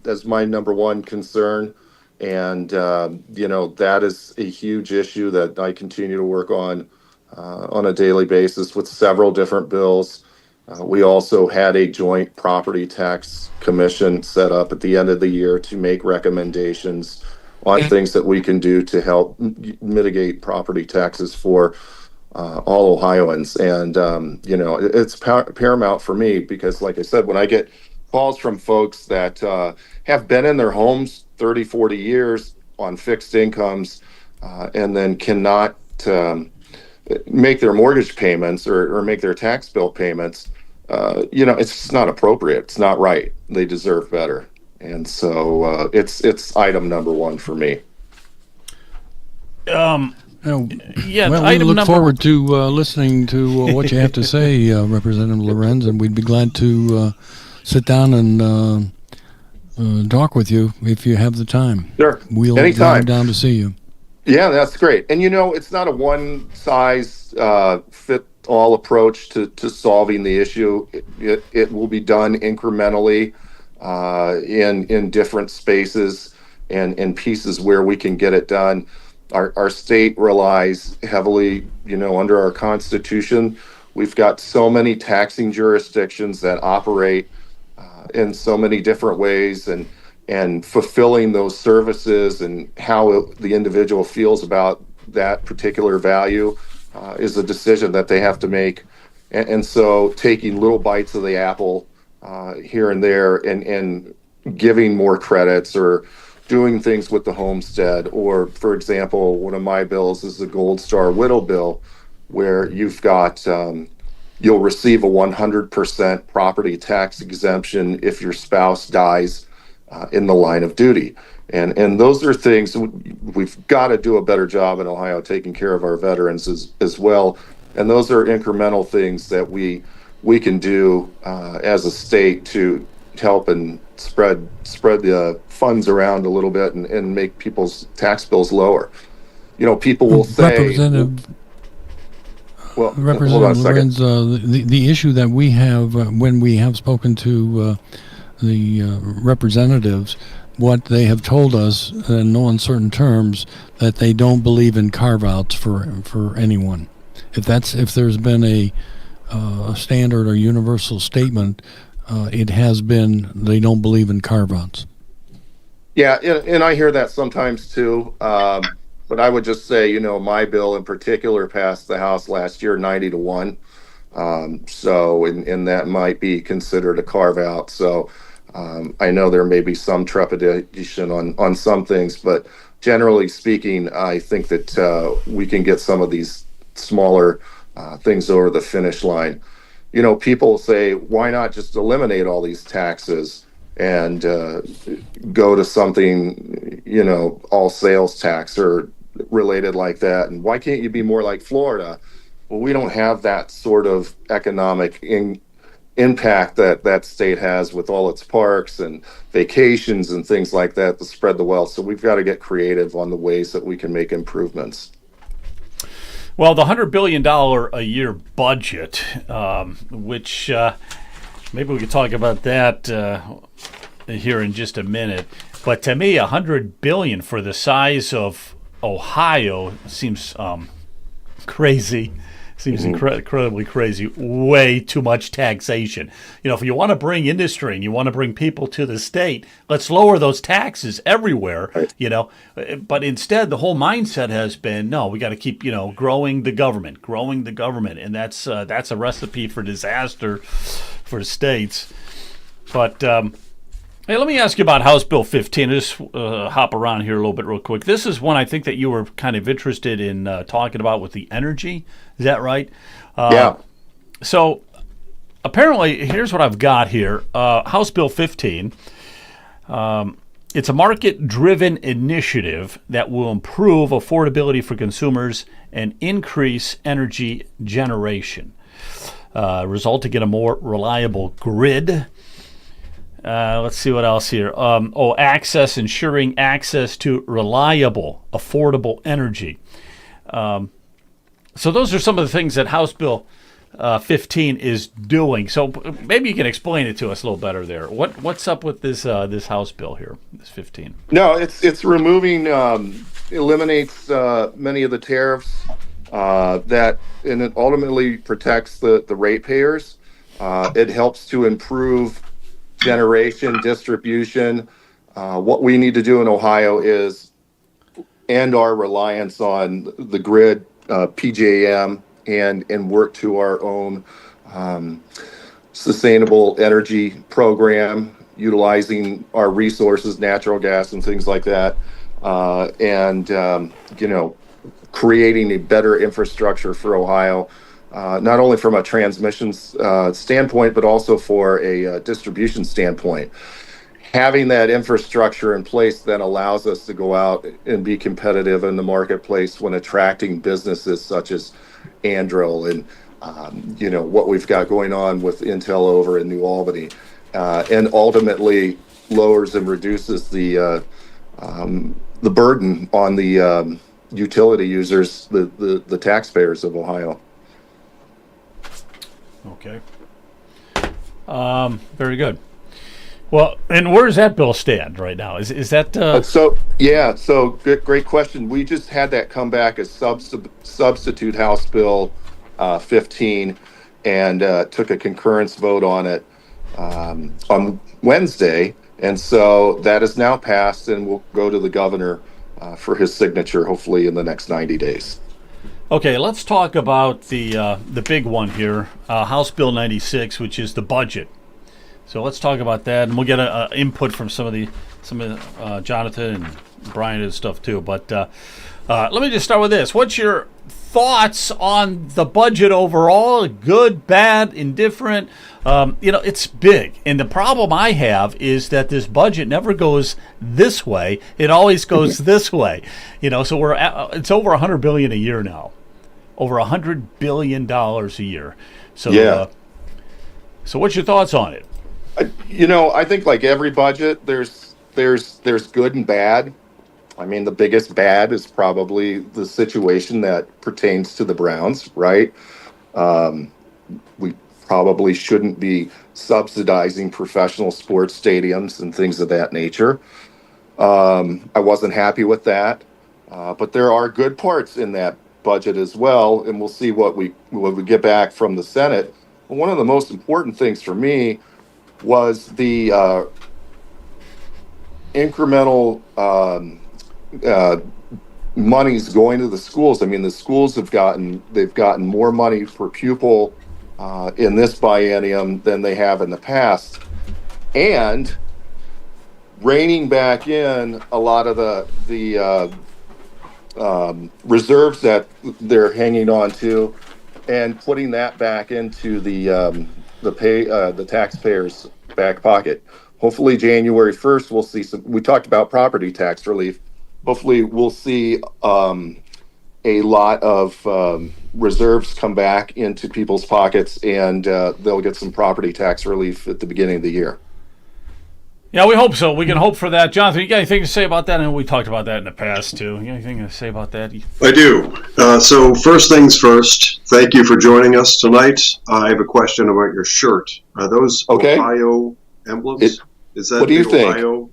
as my number one concern. And, that is a huge issue that I continue to work on a daily basis with several different bills. We also had a joint property tax commission set up at the end of the year to make recommendations on things that we can do to help mitigate property taxes for all Ohioans. And, it's paramount for me because, like I said, when I get calls from folks that have been in their homes 30, 40 years on fixed incomes and then cannot make their mortgage payments or make their tax bill payments, it's just not appropriate. It's not right. They deserve better. And so it's item number one for me. Well, we look forward to listening to what you have to say, Representative Lorenz, and we'd be glad to sit down and talk with you if you have the time. Sure. We'll drive down to see you. Yeah, that's great. And it's not a one size fit all approach to solving the issue. It will be done incrementally in different spaces and pieces where we can get it done. Our state relies heavily, under our Constitution. We've got so many taxing jurisdictions that operate in so many different ways, and fulfilling those services and how the individual feels about that particular value is a decision that they have to make. And so taking little bites of the apple here and there and giving more credits or doing things with the homestead, or, for example, one of my bills is the Gold Star Widow bill, where you've got you'll receive a 100% property tax exemption if your spouse dies in the line of duty. And those are things we've got to do a better job in Ohio taking care of our veterans as well. And those are incremental things that we can do as a state to help and spread the funds around a little bit and make people's tax bills lower. You know, people will say, hold on a Representative second. Lorenz, the issue that we have when we have spoken to the representatives, what they have told us in no uncertain terms that they don't believe in carve-outs for anyone. If there's been a standard or universal statement, it has been they don't believe in carve-outs. Yeah, and I hear that sometimes too. But I would just say, you know, my bill in particular passed the House last year 90-1. So, and that might be considered a carve out. So, I know there may be some trepidation on some things, but generally speaking, I think that we can get some of these smaller things over the finish line. You know, people say, why not just eliminate all these taxes and go to something, you know, all sales tax or related like that? And why can't you be more like Florida? Well, we don't have that sort of economic impact that state has with all its parks and vacations and things like that to spread the wealth. So we've got to get creative on the ways that we can make improvements. Well, the $100 billion a year budget, which maybe we could talk about that here in just a minute. But to me, $100 billion for the size of Ohio seems crazy. Seems incredibly crazy. Way too much taxation. You know, if you want to bring industry and you want to bring people to the state, let's lower those taxes everywhere. Right. You know, but instead, the whole mindset has been, no, we got to keep, you know, growing the government, and that's a recipe for disaster for states. But hey, let me ask you about House Bill 15. Just hop around here a little bit real quick. This is one I think that you were kind of interested in talking about with the energy. Is that right? Yeah. So apparently, here's what I've got here. House Bill 15. It's a market-driven initiative that will improve affordability for consumers and increase energy generation, resulting in a more reliable grid. Let's see what else here. Ensuring access to reliable, affordable energy. So those are some of the things that House Bill 15 is doing. So maybe you can explain it to us a little better there. What's up with this House Bill here, this 15? No, it's removing, eliminates many of the tariffs and it ultimately protects the ratepayers. It helps to improve generation, distribution. What we need to do in Ohio is end our reliance on the grid, PJM, and work to our own sustainable energy program, utilizing our resources, natural gas and things like that, and creating a better infrastructure for Ohio. Not only from a transmission standpoint, but also for a distribution standpoint. Having that infrastructure in place then allows us to go out and be competitive in the marketplace when attracting businesses such as Andril and what we've got going on with Intel over in New Albany, and ultimately lowers and reduces the burden on the utility users, the taxpayers of Ohio. Okay. Very good. Well, and where does that bill stand right now? Is that So great question. We just had that come back as substitute House Bill 15 and took a concurrence vote on it on Wednesday, and so that is now passed and will go to the governor for his signature, hopefully in the next 90 days. Okay, let's talk about the big one here, House Bill 96, which is the budget. So let's talk about that, and we'll get an input from some of Jonathan and Brian and stuff too. But Let me just start with this. What's your thoughts on the budget overall? Good, bad, indifferent? It's big. And the problem I have is that this budget never goes this way. It always goes this way. So it's over $100 billion a year now. Over $100 billion a year. So, Yeah. So what's your thoughts on it? I think like every budget, there's good and bad. I mean, the biggest bad is probably the situation that pertains to the Browns, right? We probably shouldn't be subsidizing professional sports stadiums and things of that nature. I wasn't happy with that, but there are good parts in that budget as well, and we'll see what we get back from the Senate. But one of the most important things for me was the incremental monies going to the schools. I mean, the schools they've gotten more money per pupil in this biennium than they have in the past, and reining back in a lot of the reserves that they're hanging on to, and putting that back into the taxpayers' back pocket. Hopefully, January 1st, we'll see some. We talked about property tax relief. Hopefully, we'll see a lot of reserves come back into people's pockets, and they'll get some property tax relief at the beginning of the year. Yeah, we hope so. We can hope for that. Jonathan, you got anything to say about that? And we talked about that in the past, too. You got anything to say about that? I do. So first things first, thank you for joining us tonight. I have a question about your shirt. Are those Okay. Ohio emblems? Is that What do you the think? Ohio?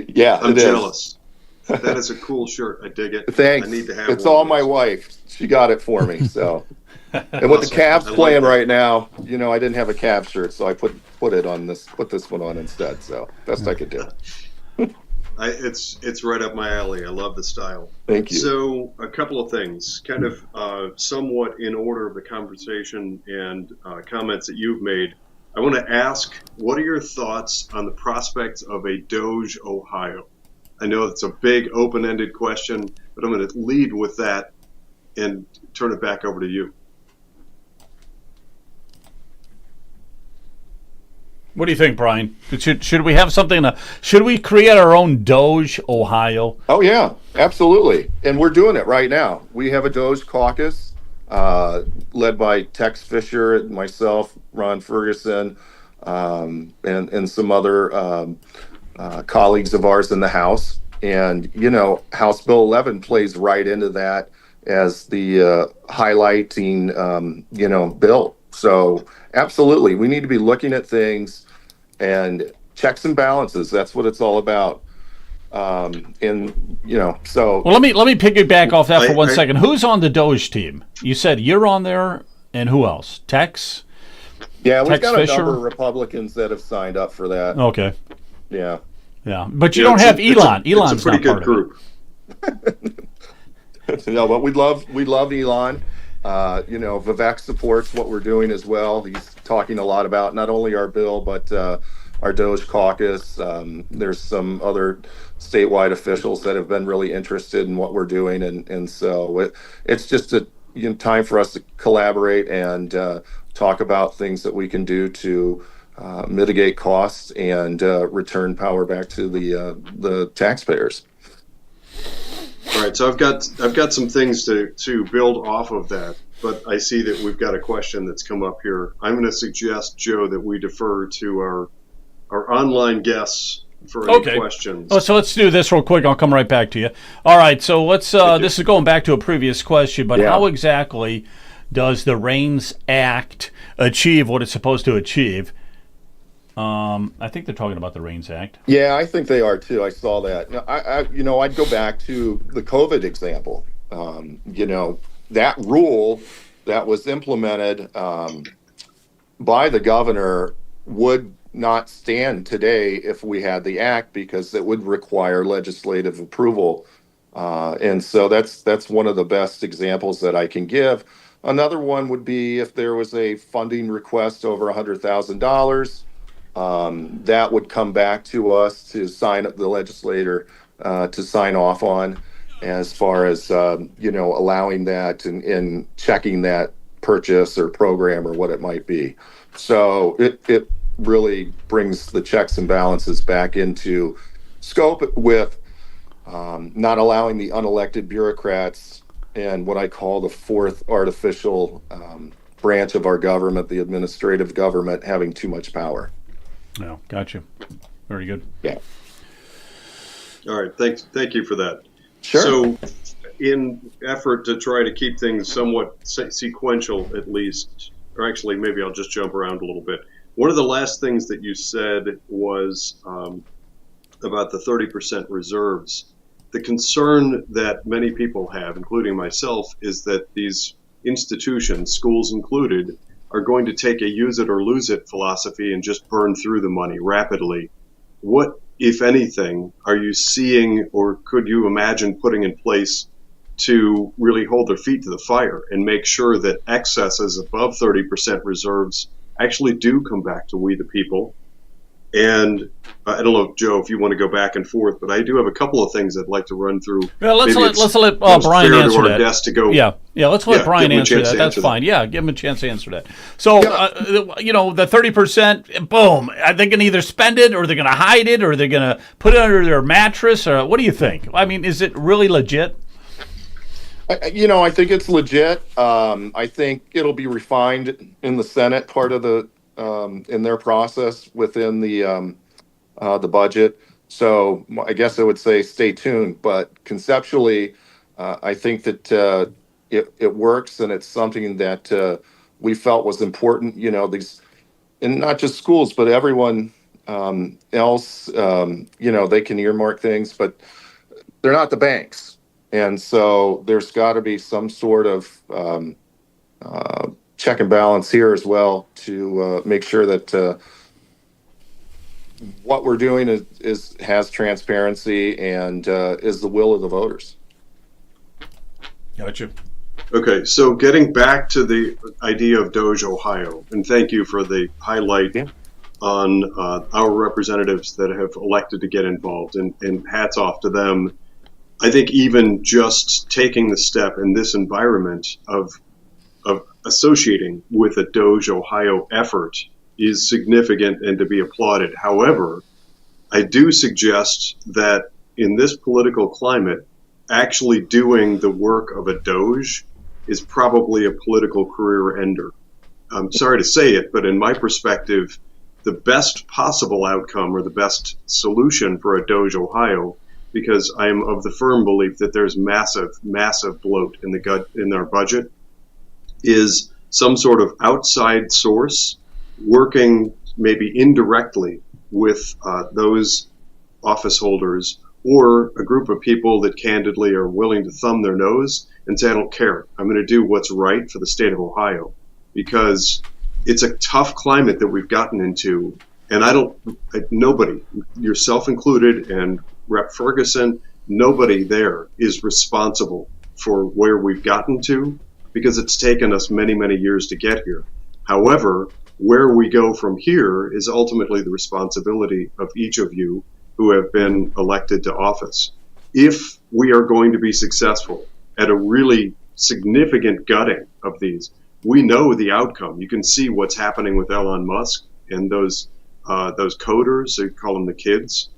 Yeah, I'm it is. jealous. That is a cool shirt. I dig it. Thanks. I need to have It's one all of my those. wife. She got it for me. So, and with the Awesome. Cavs I like playing that. right now, I didn't have a Cavs shirt, so I put this one on instead. So best I could do. It's right up my alley. I love the style. Thank you. So a couple of things, kind of somewhat in order of the conversation and comments that you've made. I want to ask, what are your thoughts on the prospects of a Doge Ohio? I know it's a big open-ended question, but I'm going to lead with that and turn it back over to you. What do you think, Brian? Should we have something? Should we create our own Doge Ohio? Oh yeah, absolutely. And we're doing it right now. We have a Doge caucus led by Tex Fisher, myself, Ron Ferguson, and some other colleagues of ours in the House. And, House Bill 11 plays right into that as the highlighting, bill. So absolutely, we need to be looking at things and checks and balances. That's what it's all about. So. Well, let me piggyback off that for one second. Who's on the Doge team? You said you're on there, and who else? Tex? Yeah, we've Tex got Fisher? a number of Republicans that have signed up for that. Okay. Yeah. Yeah, but you don't have Elon. Elon's it's a pretty not good part group. of it. No, but we love Elon. Vivek supports what we're doing as well. He's talking a lot about not only our bill, but our Doge caucus. There's some other statewide officials that have been really interested in what we're doing, and so it's just a time for us to collaborate and talk about things that we can do to mitigate costs and return power back to the taxpayers. All right, so I've got some things to build off of that, but I see that we've got a question that's come up here. I'm going to suggest, Joe, that we defer to our online guests for any questions. Oh, so let's do this real quick. I'll come right back to you. All right, so let's. This is going back to a previous question, but how exactly does the Reins Act achieve what it's supposed to achieve? I think they're talking about the Reins Act. Yeah, I think they are too. I saw that. I'd go back to the COVID example. That rule that was implemented by the governor would not stand today if we had the act, because it would require legislative approval. And so that's one of the best examples that I can give. Another one would be if there was a funding request over $100,000. That would come back to us to sign up, the legislator to sign off on. as far as allowing that and checking that purchase or program or what it might be. So it really brings the checks and balances back into scope with not allowing the unelected bureaucrats and what I call the fourth artificial branch of our government, the administrative government, having too much power. Yeah, gotcha. Very good. Yeah. All right. Thank you for that. Sure. So, in effort to try to keep things somewhat sequential, at least, or actually, maybe I'll just jump around a little bit. One of the last things that you said was about the 30% reserves. The concern that many people have, including myself, is that these institutions, schools included, are going to take a use it or lose it philosophy and just burn through the money rapidly. What, if anything, are you seeing or could you imagine putting in place to really hold their feet to the fire and make sure that excesses above 30% reserves actually do come back to we the people? And I don't know, Joe, if you want to go back and forth, but I do have a couple of things I'd like to run through. Well, let's let Brian answer that. Guest to go. Yeah, let's let Brian answer that. That's fine. That. Yeah, give him a chance to answer that. So, the 30%, boom, are they going to either spend it or they're going to hide it or they're going to put it under their mattress? Or what do you think? I mean, is it really legit? I think it's legit. I think it'll be refined in the Senate part of the in their process within the budget. So I guess I would say stay tuned. But conceptually, I think that it works, and it's something that we felt was important. These, and not just schools, but everyone else. They can earmark things, but they're not the banks. And so there's got to be some sort of check and balance here as well to make sure that what we're doing has transparency and is the will of the voters. Gotcha. Okay, so getting back to the idea of Doge Ohio, and thank you for the highlight on our representatives that have elected to get involved, and hats off to them. I think even just taking the step in this environment of associating with a Doge Ohio effort is significant and to be applauded. However, I do suggest that in this political climate, actually doing the work of a Doge is probably a political career ender. I'm sorry to say it, but in my perspective, the best possible outcome or the best solution for a Doge Ohio, because I am of the firm belief that there's massive bloat in our budget, is some sort of outside source working maybe indirectly with those office holders or a group of people that candidly are willing to thumb their nose and say, I don't care. I'm going to do what's right for the state of Ohio, because it's a tough climate that we've gotten into. And nobody, yourself included, and Rep. Ferguson, nobody there is responsible for where we've gotten to, because it's taken us many, many years to get here. However, where we go from here is ultimately the responsibility of each of you who have been elected to office. If we are going to be successful at a really significant gutting of these, we know the outcome. You can see what's happening with Elon Musk and those coders, they call them the kids.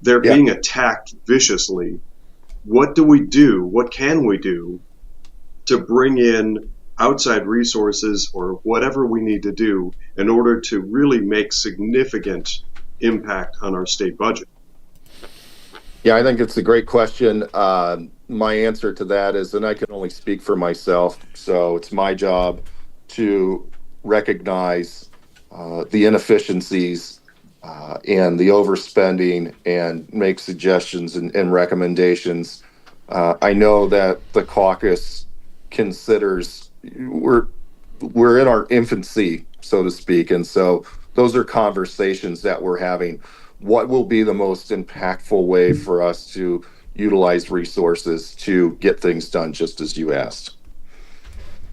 They're being attacked viciously. What do we do? What can we do to bring in outside resources or whatever we need to do in order to really make significant impact on our state budget? Yeah, I think it's a great question. My answer to that is, and I can only speak for myself, so it's my job to recognize the inefficiencies and the overspending and make suggestions and recommendations. I know that the caucus considers we're in our infancy, so to speak, and so those are conversations that we're having. What will be the most impactful way for us to utilize resources to get things done, just as you asked?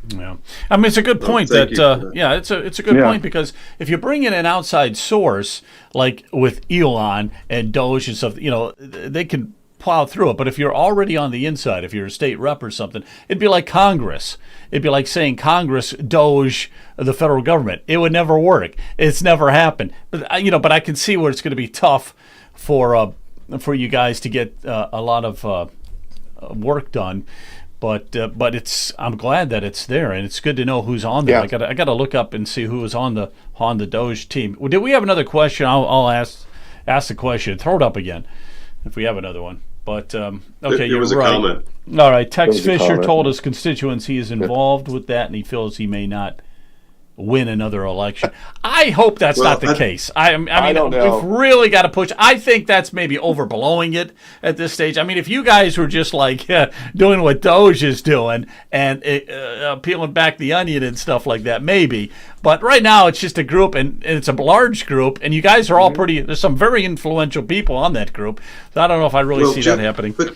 Yeah, I mean, it's a good point it's a good point, because if you bring in an outside source like with Elon and Doge and stuff, they can plow through it. But if you're already on the inside, if you're a state rep or something, it'd be like Congress. It'd be like saying Congress doge the federal government. It would never work. It's never happened. But but I can see where it's going to be tough for you guys to get a lot of work done. But I'm glad that it's there, and it's good to know who's on there. Yeah. I got to look up and see who was on the Doge team. Did we have another question? I'll ask the question. Throw it up again if we have another one. But okay, you're was a right. comment. All right, Tex There was a Fisher comment. told his constituents he is involved with that, and he feels he may not win another election. I hope that's Well, not the case. I mean, don't know. we've really got to push. I think that's maybe overblowing it at this stage. I mean, if you guys were just like doing what Doge is doing and peeling back the onion and stuff like that, maybe. But right now, it's just a group, and it's a large group, and you guys are all pretty. There's some very influential people on that group. So I don't know if I really see Jim, that happening. But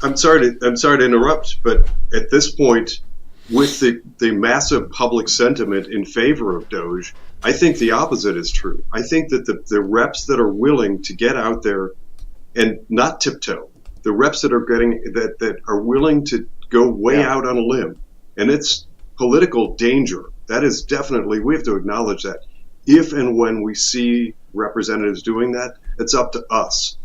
I'm sorry to interrupt, but at this point, with the massive public sentiment in favor of Doge, I think the opposite is true. I think that the reps that are willing to get out there and not tiptoe, the reps that are willing to go way out on a limb, and it's political danger. That is definitely, we have to acknowledge that. If and when we see representatives doing that, it's up to us.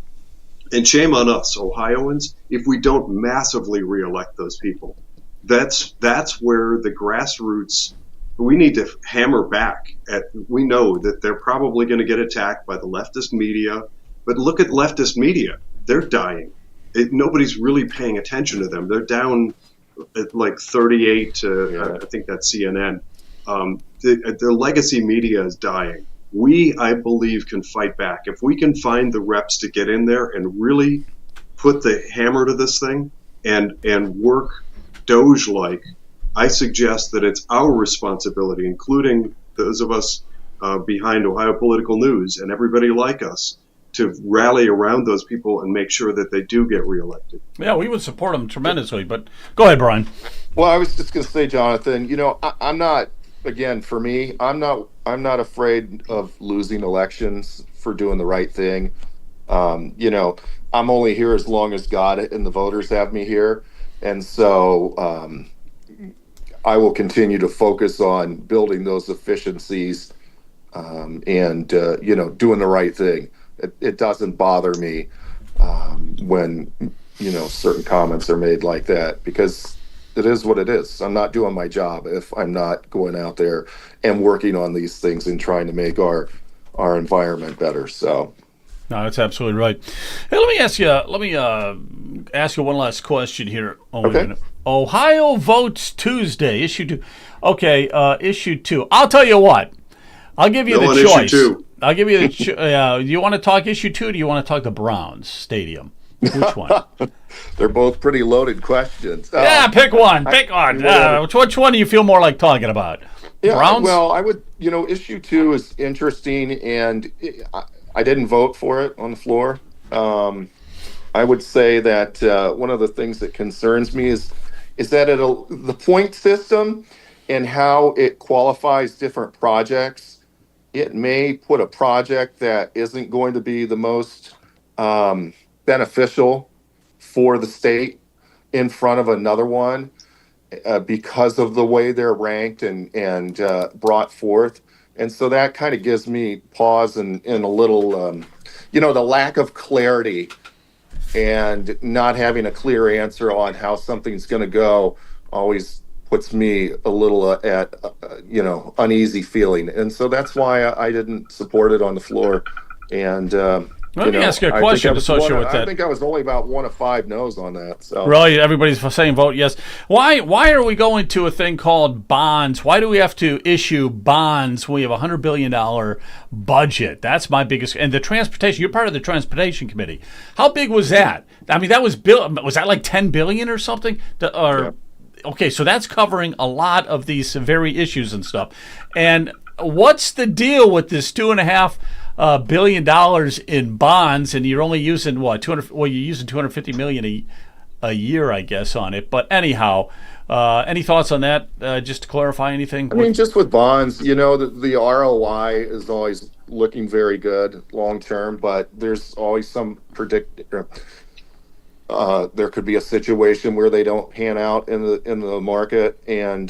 And shame on us, Ohioans, if we don't massively reelect those people. That's where the grassroots, we need to hammer back at. We know that they're probably going to get attacked by the leftist media, but look at leftist media. They're dying. Nobody's really paying attention to them. They're down at like 38 to, I think that's CNN. Their legacy media is dying. We, I believe, can fight back. If we can find the reps to get in there and really put the hammer to this thing and work Doge-like, I suggest that it's our responsibility, including those of us behind Ohio Political News and everybody like us, to rally around those people and make sure that they do get reelected. Yeah, we would support them tremendously. But go ahead, Brian. Well, I was just going to say, Jonathan, I'm not, again, for me, I'm not afraid of losing elections for doing the right thing. I'm only here as long as God and the voters have me here. And so I will continue to focus on building those efficiencies and doing the right thing. It doesn't bother me when, certain comments are made like that, because it is what it is. I'm not doing my job if I'm not going out there and working on these things and trying to make our environment better. So. No, that's absolutely right. Hey, let me ask you one last question here. Okay. Ohio votes Tuesday, issue 2. Okay, issue 2. I'll tell you what. I'll give you the choice. Issue 2. I'll give you the do you want to talk issue 2 or do you want to talk the Browns Stadium? Which one? They're both pretty loaded questions. Yeah, pick one. Pick one. Which one do you feel more like talking about? Yeah, Browns? well, I would, issue 2 is interesting, and I didn't vote for it on the floor. I would say that one of the things that concerns me is that the point system and how it qualifies different projects. It may put a project that isn't going to be the most beneficial for the state in front of another one because of the way they're ranked and brought forth. And so that kind of gives me pause and a little, the lack of clarity and not having a clear answer on how something's going to go always puts me a little at uneasy feeling. And so that's why I didn't support it on the floor. And let me ask you a question associated with that. I think I was only about 1 of 5 no's on that. So really, everybody's saying vote yes. Why are we going to a thing called bonds? Why do we have to issue bonds when we have a $100 billion budget? That's my biggest. And the transportation. You're part of the transportation committee. How big was that? I mean, that was built. Was that like $10 billion or something? Yeah. Okay, so that's covering a lot of these very issues and stuff. And what's the deal with this $2.5 billion in bonds, and you're only using what you're using $250 million a year, I guess, on it. But anyhow, any thoughts on that? Just to clarify anything. I mean, just with bonds, the ROI is always looking very good long term, but there's always some there could be a situation where they don't pan out in the market, and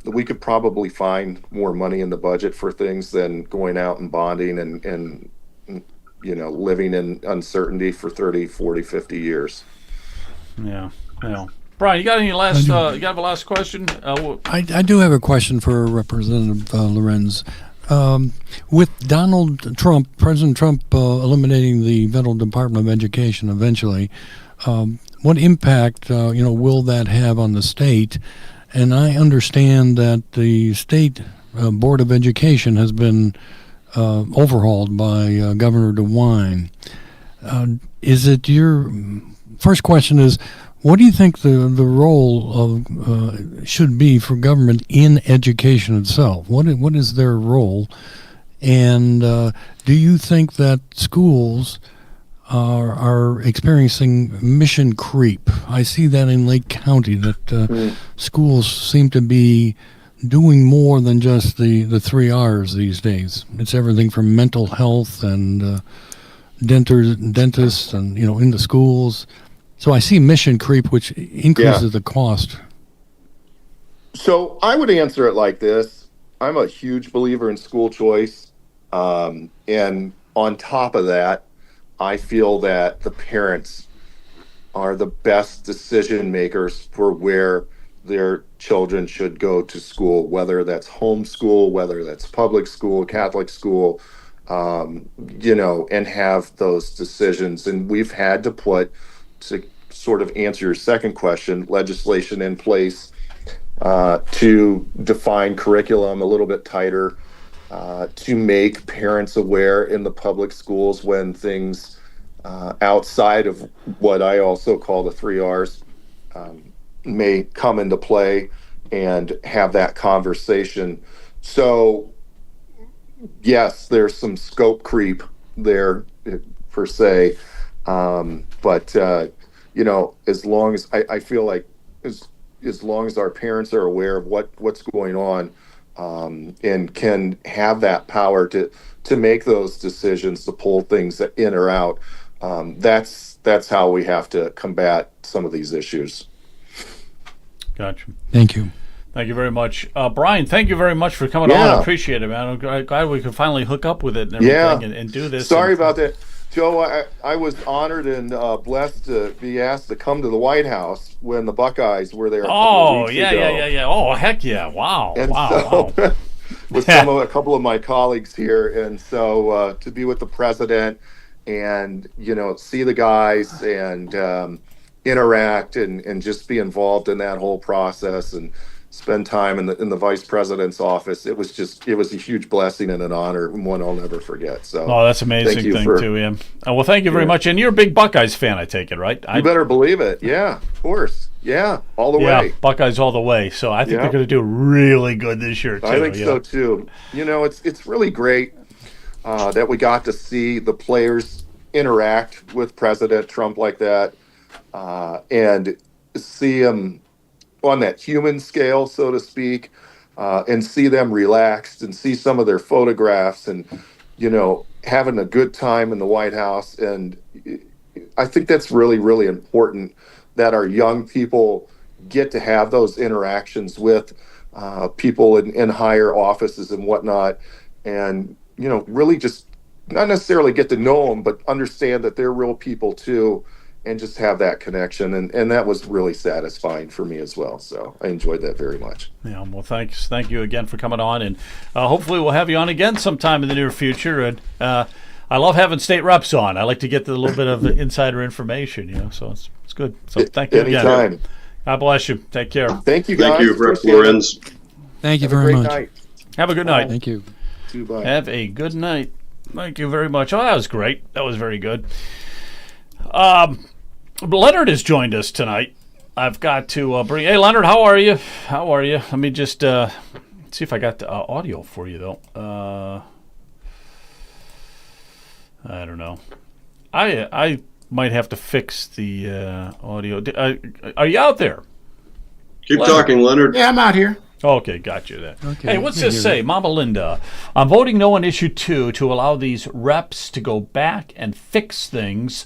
we could probably find more money in the budget for things than going out and bonding and living in uncertainty for 30, 40, 50 years. Yeah. Brian, you got any last? You got a last question? I do have a question for Representative Lorenz. With President Trump eliminating the Federal Department of Education eventually, what impact will that have on the state? And I understand that the state Board of Education has been overhauled by Governor DeWine. Is it your first question is, what do you think the role of should be for government in education itself? What is their role? And do you think that schools are experiencing mission creep? I see that in Lake County, that schools seem to be doing more than just the 3 R's these days. It's everything from mental health and dentists and in the schools. So I see mission creep, which increases the cost. So I would answer it like this. I'm a huge believer in school choice. And on top of that, I feel that the parents are the best decision makers for where their children should go to school, whether that's homeschool, whether that's public school, Catholic school, and have those decisions. And we've had to put, to sort of answer your second question, legislation in place to define curriculum a little bit tighter, to make parents aware in the public schools when things outside of what I also call the 3 R's may come into play, and have that conversation. So yes, there's some scope creep there per se, but as long as I feel like as long as our parents are aware of what's going on, and can have that power to make those decisions, to pull things in or out, that's how we have to combat some of these issues. Gotcha. Thank you. Thank you very much. Brian, thank you very much for coming on. I appreciate it, man. I'm glad we could finally hook up with it and everything and do this. Sorry about that. Joe, I was honored and blessed to be asked to come to the White House when the Buckeyes were there a couple of weeks ago. Yeah. Oh, heck yeah. Wow. And wow. With a couple of my colleagues here. And so to be with the president and, see the guys and interact and just be involved in that whole process and spend time in the vice president's office. It was a huge blessing and an honor, and one I'll never forget. So, that's amazing thing too, Ian. Well, thank you very much. And you're a big Buckeyes fan, I take it, right? You better believe it. Yeah, of course. Yeah, all the way. Buckeyes all the way. So I think they're going to do really good this year too. I think so too. It's really great that we got to see the players interact with President Trump like that, and see him on that human scale, so to speak, and see them relaxed and see some of their photographs and, having a good time in the White House. And I think that's really, really important that our young people get to have those interactions with people in higher offices and whatnot. And, really just not necessarily get to know them, but understand that they're real people too, and just have that connection. And that was really satisfying for me as well. So I enjoyed that very much. Yeah, well, thanks. Thank you again for coming on. And hopefully we'll have you on again sometime in the near future. And I love having state reps on. I like to get a little bit of insider information, so it's good. So thank you Anytime. again. God bless you. Take care. Thank you, guys. Thank you, Rep. Lorenz. Thank you very much. Night. Have a good night. Thank you. Bye. Have a good night. Thank you very much. Oh, that was great. That was very good. Leonard has joined us tonight. I've got to bring... Hey, Leonard, how are you? Let me just see if I got the audio for you, though. I don't know. I might have to fix the audio. Are you out there? Keep talking, Leonard. Yeah, I'm out here. Okay, got you then. Okay, hey, what's this say? Mama Linda, I'm voting no on issue 2 to allow these reps to go back and fix things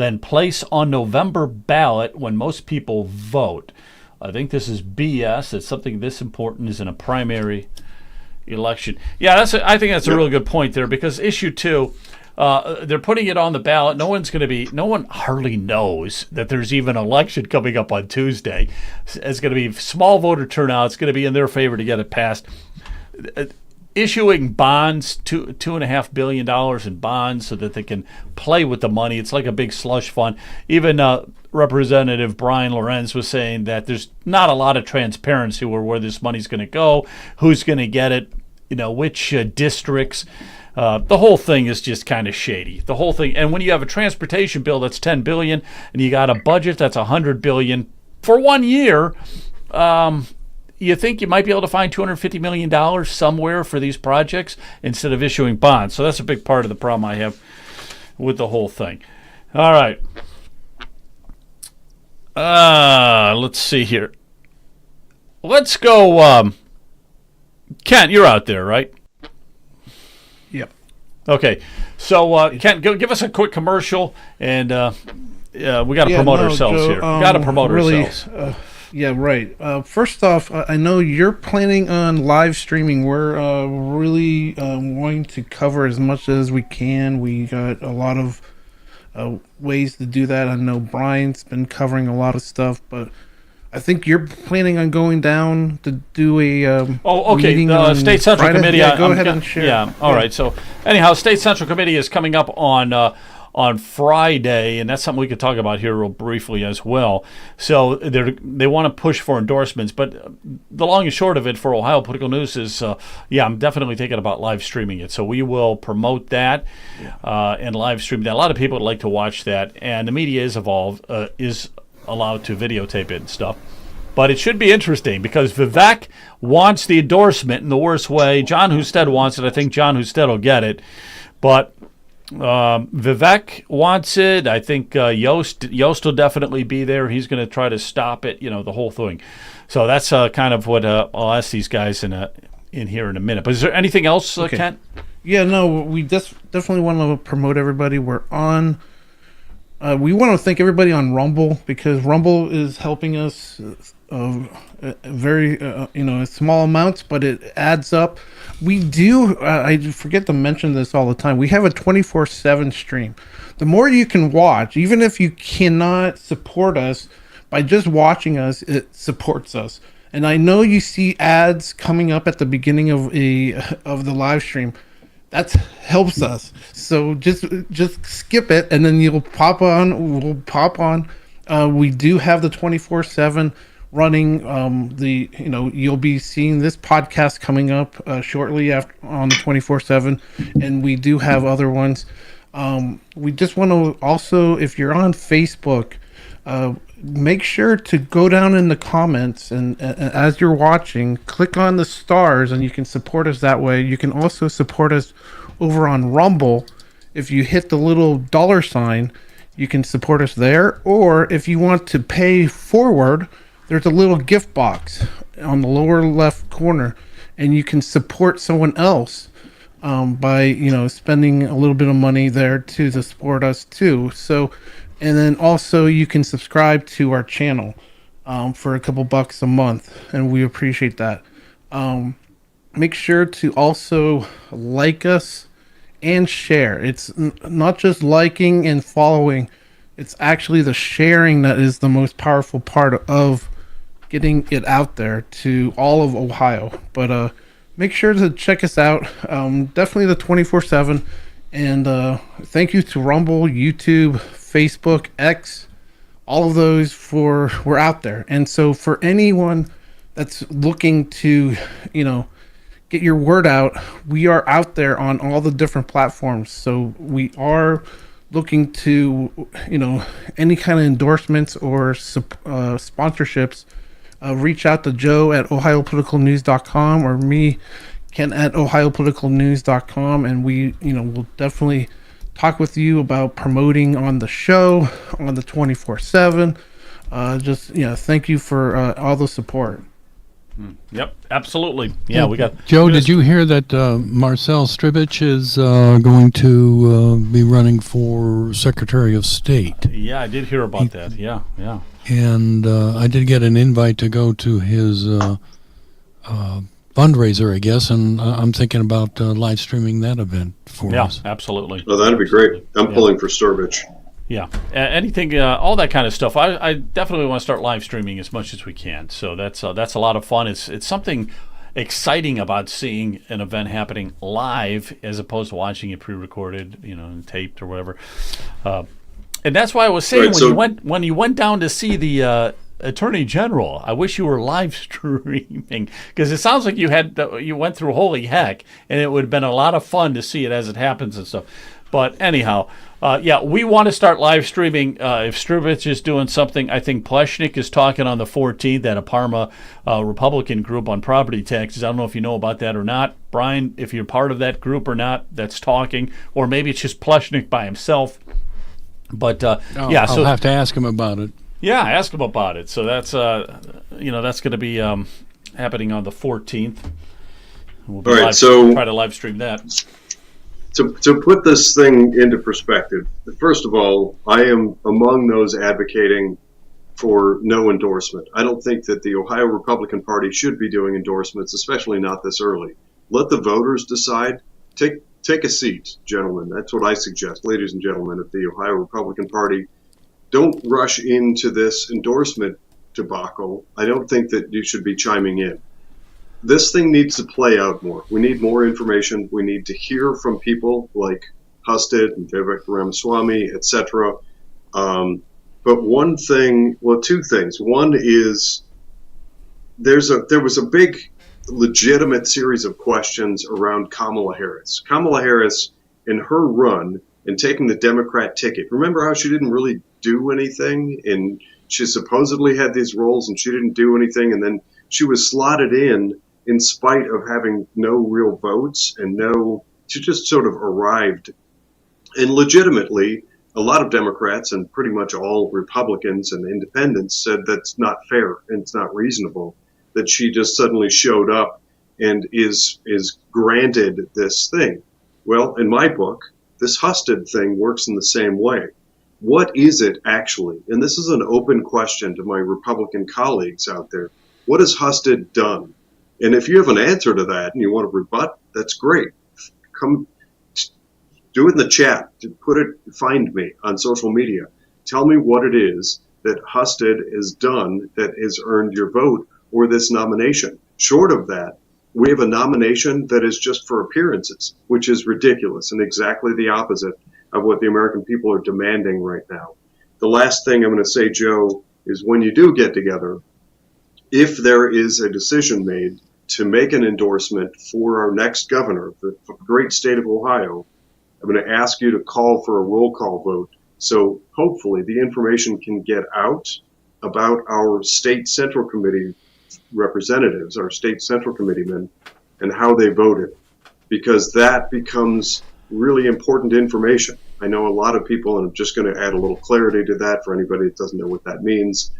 then place on November ballot when most people vote. I think this is BS. That something this important is in a primary election. Yeah, I think that's a really good point there, because issue 2, they're putting it on the ballot. No one hardly knows that there's even an election coming up on Tuesday. It's going to be small voter turnout. It's going to be in their favor to get it passed. Issuing bonds, $2.5 billion in bonds, so that they can play with the money. It's like a big slush fund. Even Representative Brian Lorenz was saying that there's not a lot of transparency where this money's going to go, who's going to get it, which districts. The whole thing is just kind of shady. The whole thing, and when you have a transportation bill that's $10 billion, and you got a budget that's $100 billion for 1 year, you think you might be able to find $250 million somewhere for these projects instead of issuing bonds. So that's a big part of the problem I have with the whole thing. All right. Let's see here. Let's go. Kent, you're out there, right? Yep. Okay. So, Kent, give us a quick commercial, and we got to promote ourselves Joe, here. Got to promote ourselves. Yeah, right. First off, I know you're planning on live streaming. We're really wanting to cover as much as we can. We got a lot of ways to do that. I know Brian's been covering a lot of stuff, but I think you're planning on going down to do a meeting the on State Central Friday? Committee. Yeah, go ahead and share. Yeah, all right. So anyhow, State Central Committee is coming up on Friday, and that's something we could talk about here real briefly as well. So they want to push for endorsements, but the long and short of it for Ohio Political News is, I'm definitely thinking about live streaming it. So we will promote that and live stream that. A lot of people would like to watch that, and the media is allowed to videotape it and stuff. But it should be interesting because Vivek wants the endorsement in the worst way. John Husted wants it. I think John Husted will get it, but Vivek wants it. I think Yost will definitely be there. He's going to try to stop it, the whole thing. So that's kind of what I'll ask these guys in here in a minute. But is there anything else, Kent? Yeah, no, we definitely want to promote everybody. We're on. We want to thank everybody on Rumble, because Rumble is helping us very, small amounts, but it adds up. We do, I forget to mention this all the time, we have a 24/7 stream. The more you can watch, even if you cannot support us, by just watching us, it supports us. And I know you see ads coming up at the beginning of the live stream. That helps us. So just skip it, and then you'll pop on. We'll pop on. We do have the 24/7 running. You'll be seeing this podcast coming up shortly after on the 24/7, and we do have other ones. We just want to also, if you're on Facebook, make sure to go down in the comments and as you're watching, click on the stars, and you can support us that way. You can also support us over on Rumble. If you hit the little $, you can support us there. Or if you want to pay forward, there's a little gift box on the lower left corner, and you can support someone else by spending a little bit of money there to support us too. So, and then also you can subscribe to our channel for a couple bucks a month, and we appreciate that. Make sure to also like us and share. It's not just liking and following, it's actually the sharing that is the most powerful part of getting it out there to all of Ohio. But make sure to check us out. Definitely the 24/7. And thank you to Rumble, YouTube, Facebook, X, all of those we're out there. And so for anyone that's looking to, get your word out, we are out there on all the different platforms. So we are looking to, any kind of endorsements or sponsorships. Reach out to Joe at ohiopoliticalnews.com or me, Ken at ohiopoliticalnews.com, and we, will definitely talk with you about promoting on the show, on the 24/7. Thank you for all the support. Yep, absolutely. Yeah, we got Joe, did you hear that Marcel Stribich is going to be running for Secretary of State? Yeah, I did hear about that. Yeah, yeah. And I did get an invite to go to his fundraiser, I guess, and I'm thinking about live streaming that event for us. Yeah, absolutely. Oh, that'd be great. I'm pulling for Sturbich. Yeah, anything, all that kind of stuff. I definitely want to start live streaming as much as we can. So that's a lot of fun. It's something exciting about seeing an event happening live as opposed to watching it pre-recorded, and taped or whatever. And that's why I was saying when you went down to see the Attorney General, I wish you were live streaming, because it sounds like you went through holy heck, and it would have been a lot of fun to see it as it happens and stuff. But anyhow, we want to start live streaming. If Strubich is doing something, I think Pleshnik is talking on the 14th at a Parma Republican group on property taxes. I don't know if you know about that or not. Brian, if you're part of that group or not that's talking, or maybe it's just Pleshnik by himself. But I'll have to ask him about it. Yeah, ask him about it. So that's that's going to be happening on the 14th. We'll be try to live stream that. To put this thing into perspective, first of all, I am among those advocating for no endorsement. I don't think that the Ohio Republican Party should be doing endorsements, especially not this early. Let the voters decide. Take a seat, gentlemen. That's what I suggest, ladies and gentlemen, of the Ohio Republican Party. Don't rush into this endorsement debacle. I don't think that you should be chiming in. This thing needs to play out more. We need more information. We need to hear from people like Husted and Vivek Ramaswamy, etc. But two things. One is there was a big legitimate series of questions around Kamala Harris. Kamala Harris, in her run and taking the Democrat ticket, remember how she didn't really do anything, and she supposedly had these roles and she didn't do anything, and then she was slotted in spite of having no real votes and she just sort of arrived. And legitimately, a lot of Democrats and pretty much all Republicans and independents said that's not fair and it's not reasonable that she just suddenly showed up and is granted this thing. Well, in my book, this Husted thing works in the same way. What is it actually? And this is an open question to my Republican colleagues out there. What has Husted done? And if you have an answer to that and you want to rebut, that's great. Come do it in the chat. Find me on social media. Tell me what it is that Husted has done that has earned your vote or this nomination. Short of that, we have a nomination that is just for appearances, which is ridiculous and exactly the opposite of what the American people are demanding right now. The last thing I'm going to say, Joe, is when you do get together, if there is a decision made to make an endorsement for our next governor of the great state of Ohio, I'm going to ask you to call for a roll call vote. So hopefully the information can get out about our state central committee representatives, our state central committeemen, and how they voted, because that becomes really important information. I know a lot of people, and I'm just going to add a little clarity to that for anybody that doesn't know what that means.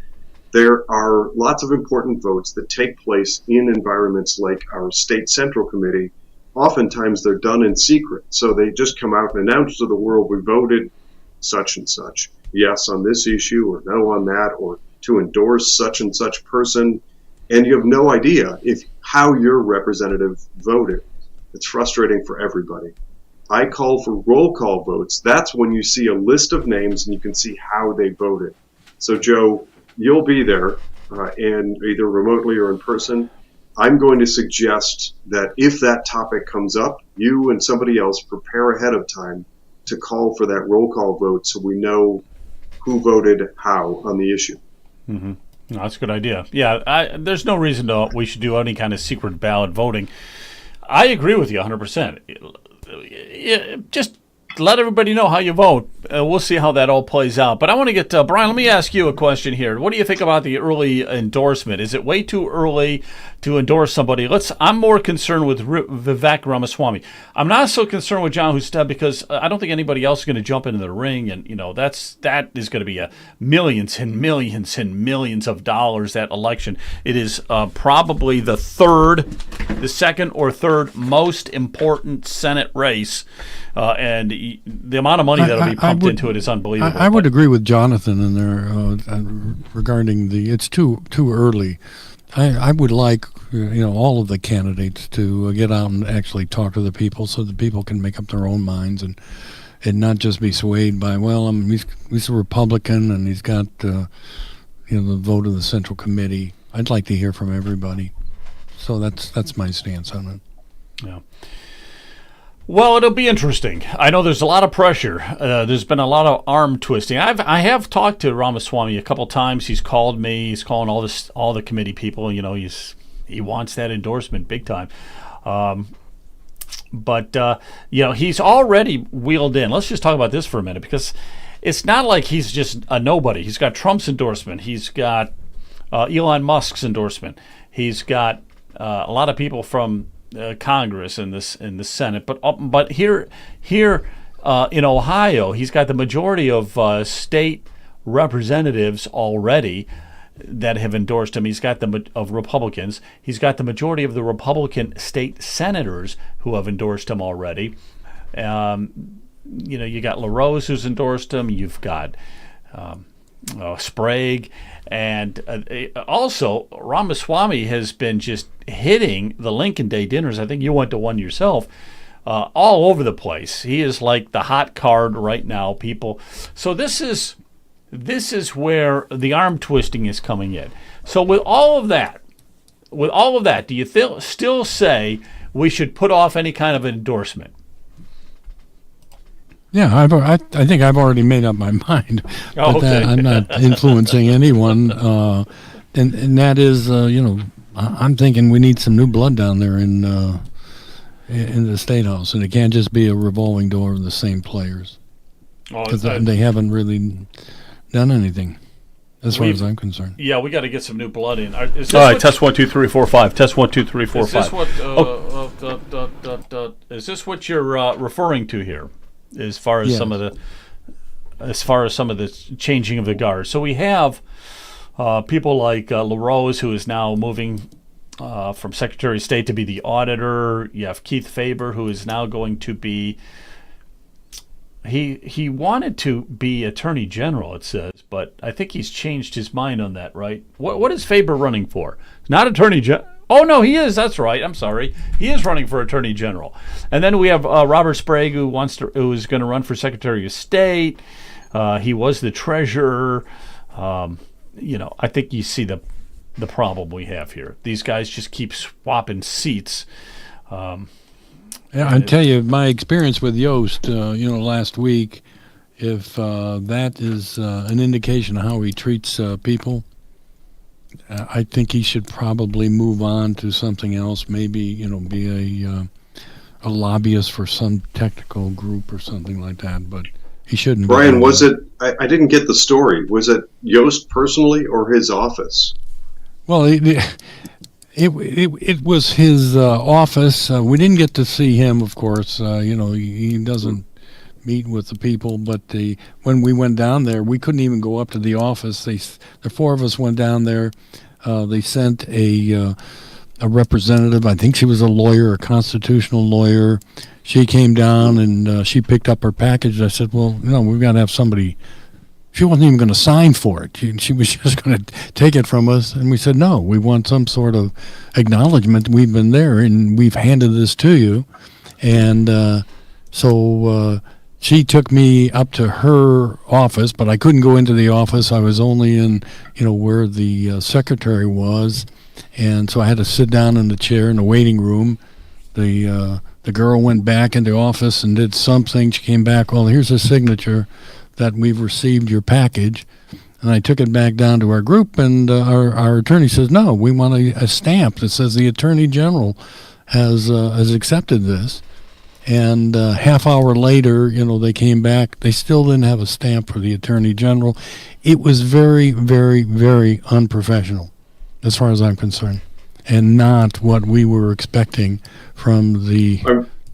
There are lots of important votes that take place in environments like our state central committee. Oftentimes they're done in secret. So they just come out and announce to the world, we voted such and such, yes on this issue or no on that, or to endorse such and such person. And you have no idea how your representative voted. It's frustrating for everybody. I call for roll call votes. That's when you see a list of names and you can see how they voted. So Joe, you'll be there, and either remotely or in person. I'm going to suggest that if that topic comes up, you and somebody else prepare ahead of time to call for that roll call vote so we know who voted how on the issue. Mm-hmm. No, that's a good idea. Yeah, there's no reason we should do any kind of secret ballot voting. I agree with you 100%. Just let everybody know how you vote, we'll see how that all plays out. But I want to get Brian. Let me ask you a question here. What do you think about the early endorsement? Is it way too early to endorse somebody? I'm more concerned with Vivek Ramaswamy. I'm not so concerned with John Husted because I don't think anybody else is going to jump into the ring, and that is going to be millions and millions and millions of dollars. That election. It is probably the second or third most important Senate race. And the amount of money that'll be pumped into it is unbelievable. I would agree with Jonathan in there regarding it's too early. I would like all of the candidates to get out and actually talk to the people so that people can make up their own minds and not just be swayed by he's a Republican and he's got the vote of the Central Committee. I'd like to hear from everybody. So that's my stance on it. Yeah. Well, it'll be interesting. I know there's a lot of pressure. There's been a lot of arm twisting. I have talked to Ramaswamy a couple times. He's called me. He's calling all the committee people. He wants that endorsement big time. But he's already wheeled in. Let's just talk about this for a minute because it's not like he's just a nobody. He's got Trump's endorsement. He's got Elon Musk's endorsement. He's got a lot of people from Congress and the Senate, but here in Ohio, he's got the majority of state representatives already that have endorsed him. He's got of Republicans. He's got the majority of the Republican state senators who have endorsed him already. You got LaRose who's endorsed him. You've got Sprague. And also, Ramaswamy has been just hitting the Lincoln Day dinners. I think you went to one yourself, all over the place. He is like the hot card right now, people. So this is where the arm twisting is coming in. So with all of that, do you still say we should put off any kind of endorsement? Yeah, I think I've already made up my mind. But Okay. I'm not influencing anyone, and that is, I'm thinking we need some new blood down there in the State House, and it can't just be a revolving door of the same players because they haven't really done anything, as far as I'm concerned. Yeah, we got to get some new blood in. All right, test 1 2 3 4 5. Test 1 2 3 4 5. Is this what you're referring to here? As far as some of the changing of the guard. So we have people like LaRose, who is now moving from Secretary of State to be the auditor. You have Keith Faber, who is now going to be he wanted to be Attorney General, it says, but I think he's changed his mind on that, right? What is Faber running for? Not Attorney General. Oh, no, he is. That's right. I'm sorry. He is running for Attorney General. And then we have Robert Sprague, who is going to run for Secretary of State. He was the treasurer. I think you see the problem we have here. These guys just keep swapping seats. Yeah, I tell you, my experience with Yost, last week, if that is an indication of how he treats people, I think he should probably move on to something else. Maybe be a lobbyist for some technical group or something like that. But he shouldn't. Brian, was it? I didn't get the story. Was it Yost personally or his office? Well, it was his office. We didn't get to see him, of course. He doesn't meet with the people, but when we went down there, we couldn't even go up to the office. The four of us went down there. They sent a representative. I think she was a lawyer, a constitutional lawyer. She came down and she picked up her package. I said, well, we've got to have somebody. She wasn't even going to sign for it. She was just going to take it from us. And we said, no, we want some sort of acknowledgement. We've been there and we've handed this to you. And so she took me up to her office, but I couldn't go into the office. I was only in, where the secretary was. And so I had to sit down in the chair in the waiting room. The girl went back in the office and did something. She came back, well, here's a signature that we've received your package. And I took it back down to our group, and our attorney says, no, we want a stamp that says the Attorney General has accepted this. And half hour later, they came back. They still didn't have a stamp for the Attorney General. It was very, very, very unprofessional, as far as I'm concerned, and not what we were expecting from the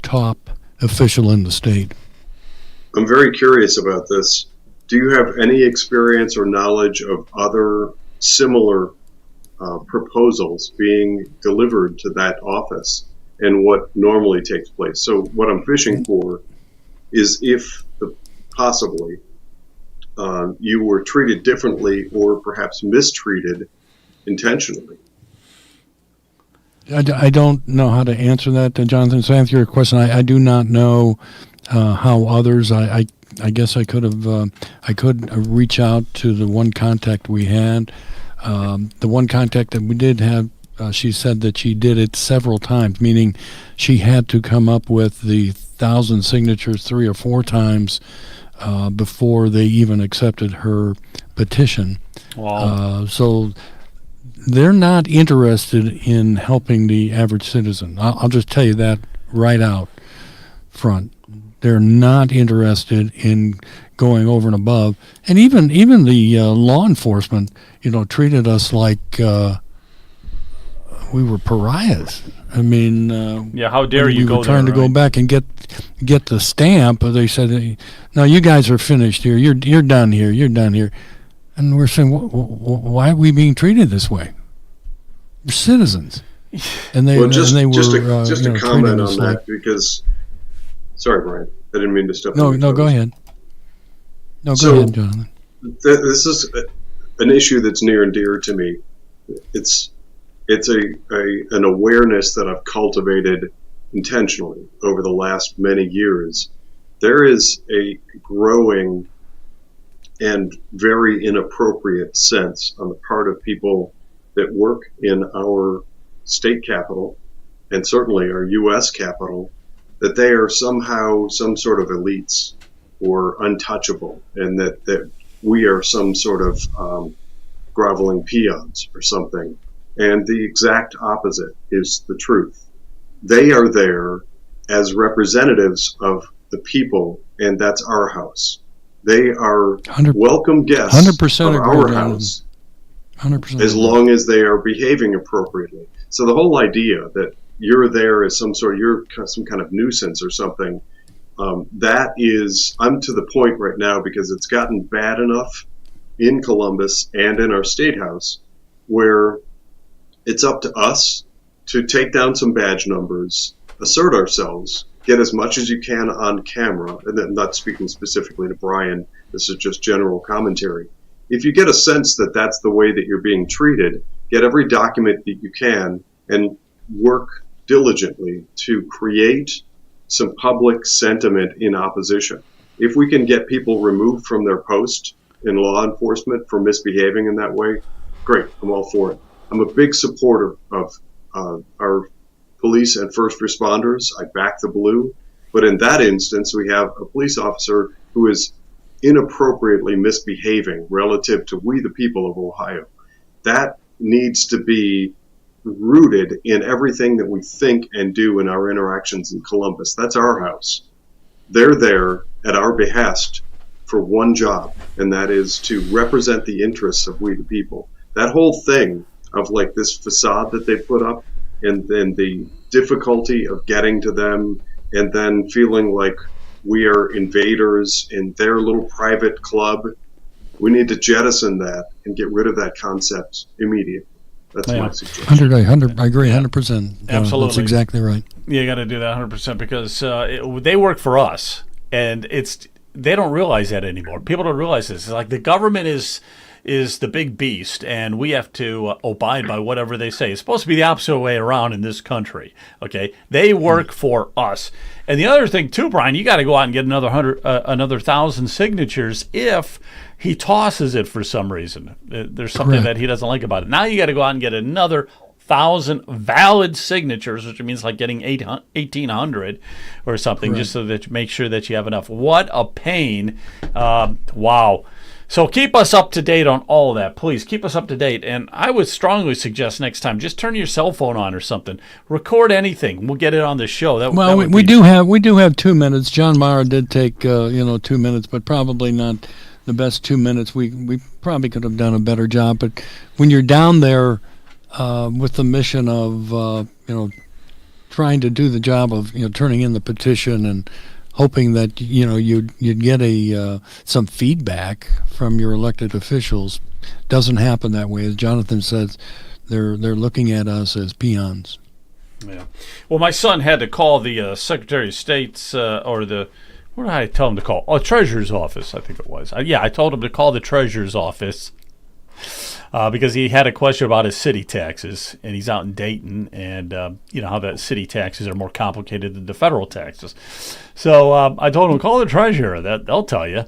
top official in the state. I'm very curious about this. Do you have any experience or knowledge of other similar proposals being delivered to that office and what normally takes place? So what I'm fishing for is if possibly you were treated differently or perhaps mistreated intentionally. I don't know how to answer that, Jonathan. To answer your question, I do not know how others. I guess I could have. I could reach out to the one contact we had. The one contact that we did have, she said that she did it several times, meaning she had to come up with the 1,000 signatures 3 or 4 times before they even accepted her petition. Wow. So they're not interested in helping the average citizen. I'll just tell you that right out front. They're not interested in going over and above. And even the law enforcement, treated us like we were pariahs. I mean, yeah, how dare you go there? We were trying to go back and get the stamp. They said, "No, you guys are finished here. You're done here. You're done here." And we're saying, why are we being treated this way? We're citizens. And they, just a comment on that, because, sorry, Brian, I didn't mean to step on No, go ahead. No, go ahead, Jonathan. This is an issue that's near and dear to me. It's an awareness that I've cultivated intentionally over the last many years. There is a growing and very inappropriate sense on the part of people that work in our state capital and certainly our U.S. capital that they are somehow some sort of elites or untouchable, and that we are some sort of groveling peons or something. And the exact opposite is the truth. They are there as representatives of the people, and that's our house. They are welcome guests 100% of our house 100%. as long as they are behaving appropriately. So the whole idea that you're there as some kind of nuisance or something, that is, I'm to the point right now, because it's gotten bad enough in Columbus and in our state house where it's up to us to take down some badge numbers, assert ourselves, get as much as you can on camera, and then not speaking specifically to Brian, this is just general commentary. If you get a sense that that's the way that you're being treated, get every document that you can and work diligently to create some public sentiment in opposition. If we can get people removed from their post in law enforcement for misbehaving in that way, great, I'm all for it. I'm a big supporter of our police and first responders. I back the blue. But in that instance, we have a police officer who is inappropriately misbehaving relative to we the people of Ohio. That needs to be rooted in everything that we think and do in our interactions in Columbus. That's our house. They're there at our behest for one job, and that is to represent the interests of we the people. That whole thing of like this facade that they put up, and then the difficulty of getting to them, and then feeling like we are invaders in their little private club. We need to jettison that and get rid of that concept immediately. That's my suggestion. I agree 100%. Absolutely. That's exactly right. You got to do that 100% because they work for us, and they don't realize that anymore. People don't realize this. It's like the government is the big beast, and we have to abide by whatever they say. It's supposed to be the opposite way around in this country. Okay, they work for us. And the other thing too, Brian, you got to go out and get another 1,000 signatures if he tosses it for some reason. There's something that he doesn't like about it. Now you got to go out and get another 1,000 valid signatures, which means like getting 1,800 or something, just so that you make sure that you have enough. What a pain! Wow. So keep us up to date on all of that. Please keep us up to date. And I would strongly suggest next time, just turn your cell phone on or something. Record anything. We'll get it on the show. Well, we do have 2 minutes. John Mara did take 2 minutes, but probably not the best 2 minutes. We probably could have done a better job. But when you're down there with the mission of trying to do the job of turning in the petition and hoping that you'd get some feedback from your elected officials, doesn't happen that way. As Jonathan says, they're looking at us as peons. Yeah. Well, my son had to call the Secretary of State's what did I tell him to call? Oh, Treasurer's office, I think it was. I told him to call the Treasurer's office because he had a question about his city taxes, and he's out in Dayton, and how the city taxes are more complicated than the federal taxes. So I told him, call the treasurer. They'll tell you.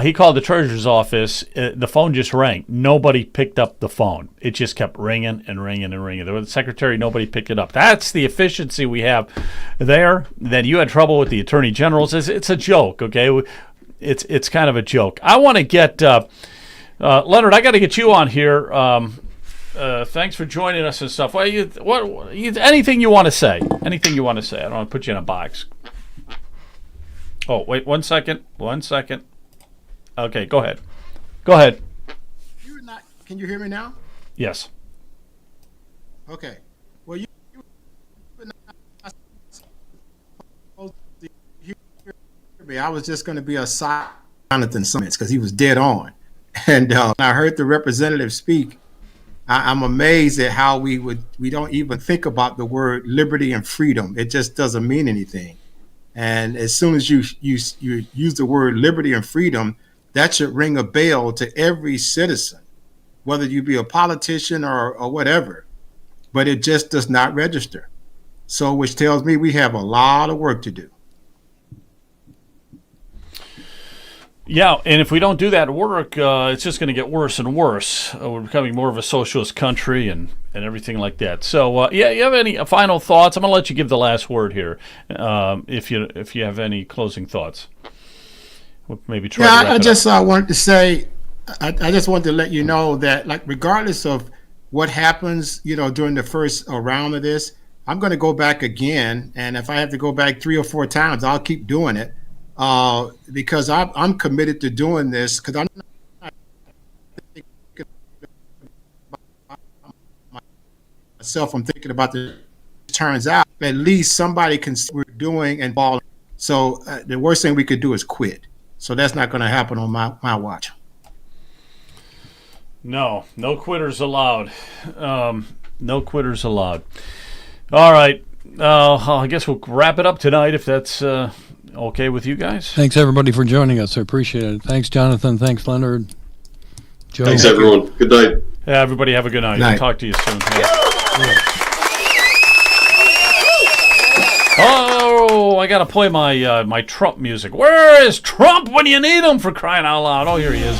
He called the treasurer's office. The phone just rang. Nobody picked up the phone. It just kept ringing and ringing and ringing. The secretary, nobody picked it up. That's the efficiency we have there. Then you had trouble with the attorney generals. It's a joke, okay? It's kind of a joke. I want to get Leonard. I got to get you on here. Thanks for joining us and stuff. Anything you want to say? Anything you want to say? I don't want to put you in a box. Oh, wait, 1 second. 1 second. Okay, go ahead. Go ahead. Can you hear me now? Yes. Okay. Well, you not supposed to hear me. I was just going to be a side Jonathan Summits because he was dead on. And I heard the representative speak. I'm amazed at how we don't even think about the word liberty and freedom. It just doesn't mean anything. And as soon as you use the word liberty and freedom, that should ring a bell to every citizen, whether you be a politician or whatever. But it just does not register. So, which tells me we have a lot of work to do. Yeah, and if we don't do that work, it's just going to get worse and worse. We're becoming more of a socialist country and everything like that. So, you have any final thoughts? I'm going to let you give the last word here, if you have any closing thoughts. We'll maybe try. Yeah, I just wanted to say, I just wanted to let you know that, like, regardless of what happens, during the first round of this, I'm going to go back again, and if I have to go back 3 or 4 times, I'll keep doing it. Because I'm committed to doing this, because I'm not thinking about myself. I'm thinking about turns out at least somebody can see what we're doing and ball. So the worst thing we could do is quit. So that's not going to happen on my watch. No quitters allowed. No quitters allowed. All right. I guess we'll wrap it up tonight if that's okay with you guys. Thanks, everybody, for joining us. I appreciate it. Thanks, Jonathan. Thanks, Leonard. Joe. Thanks, everyone. Good night. Yeah, everybody have a good night. We'll talk to you soon. Yeah. Oh, I got to play my Trump music. Where is Trump when you need him, for crying out loud? Oh, here he is.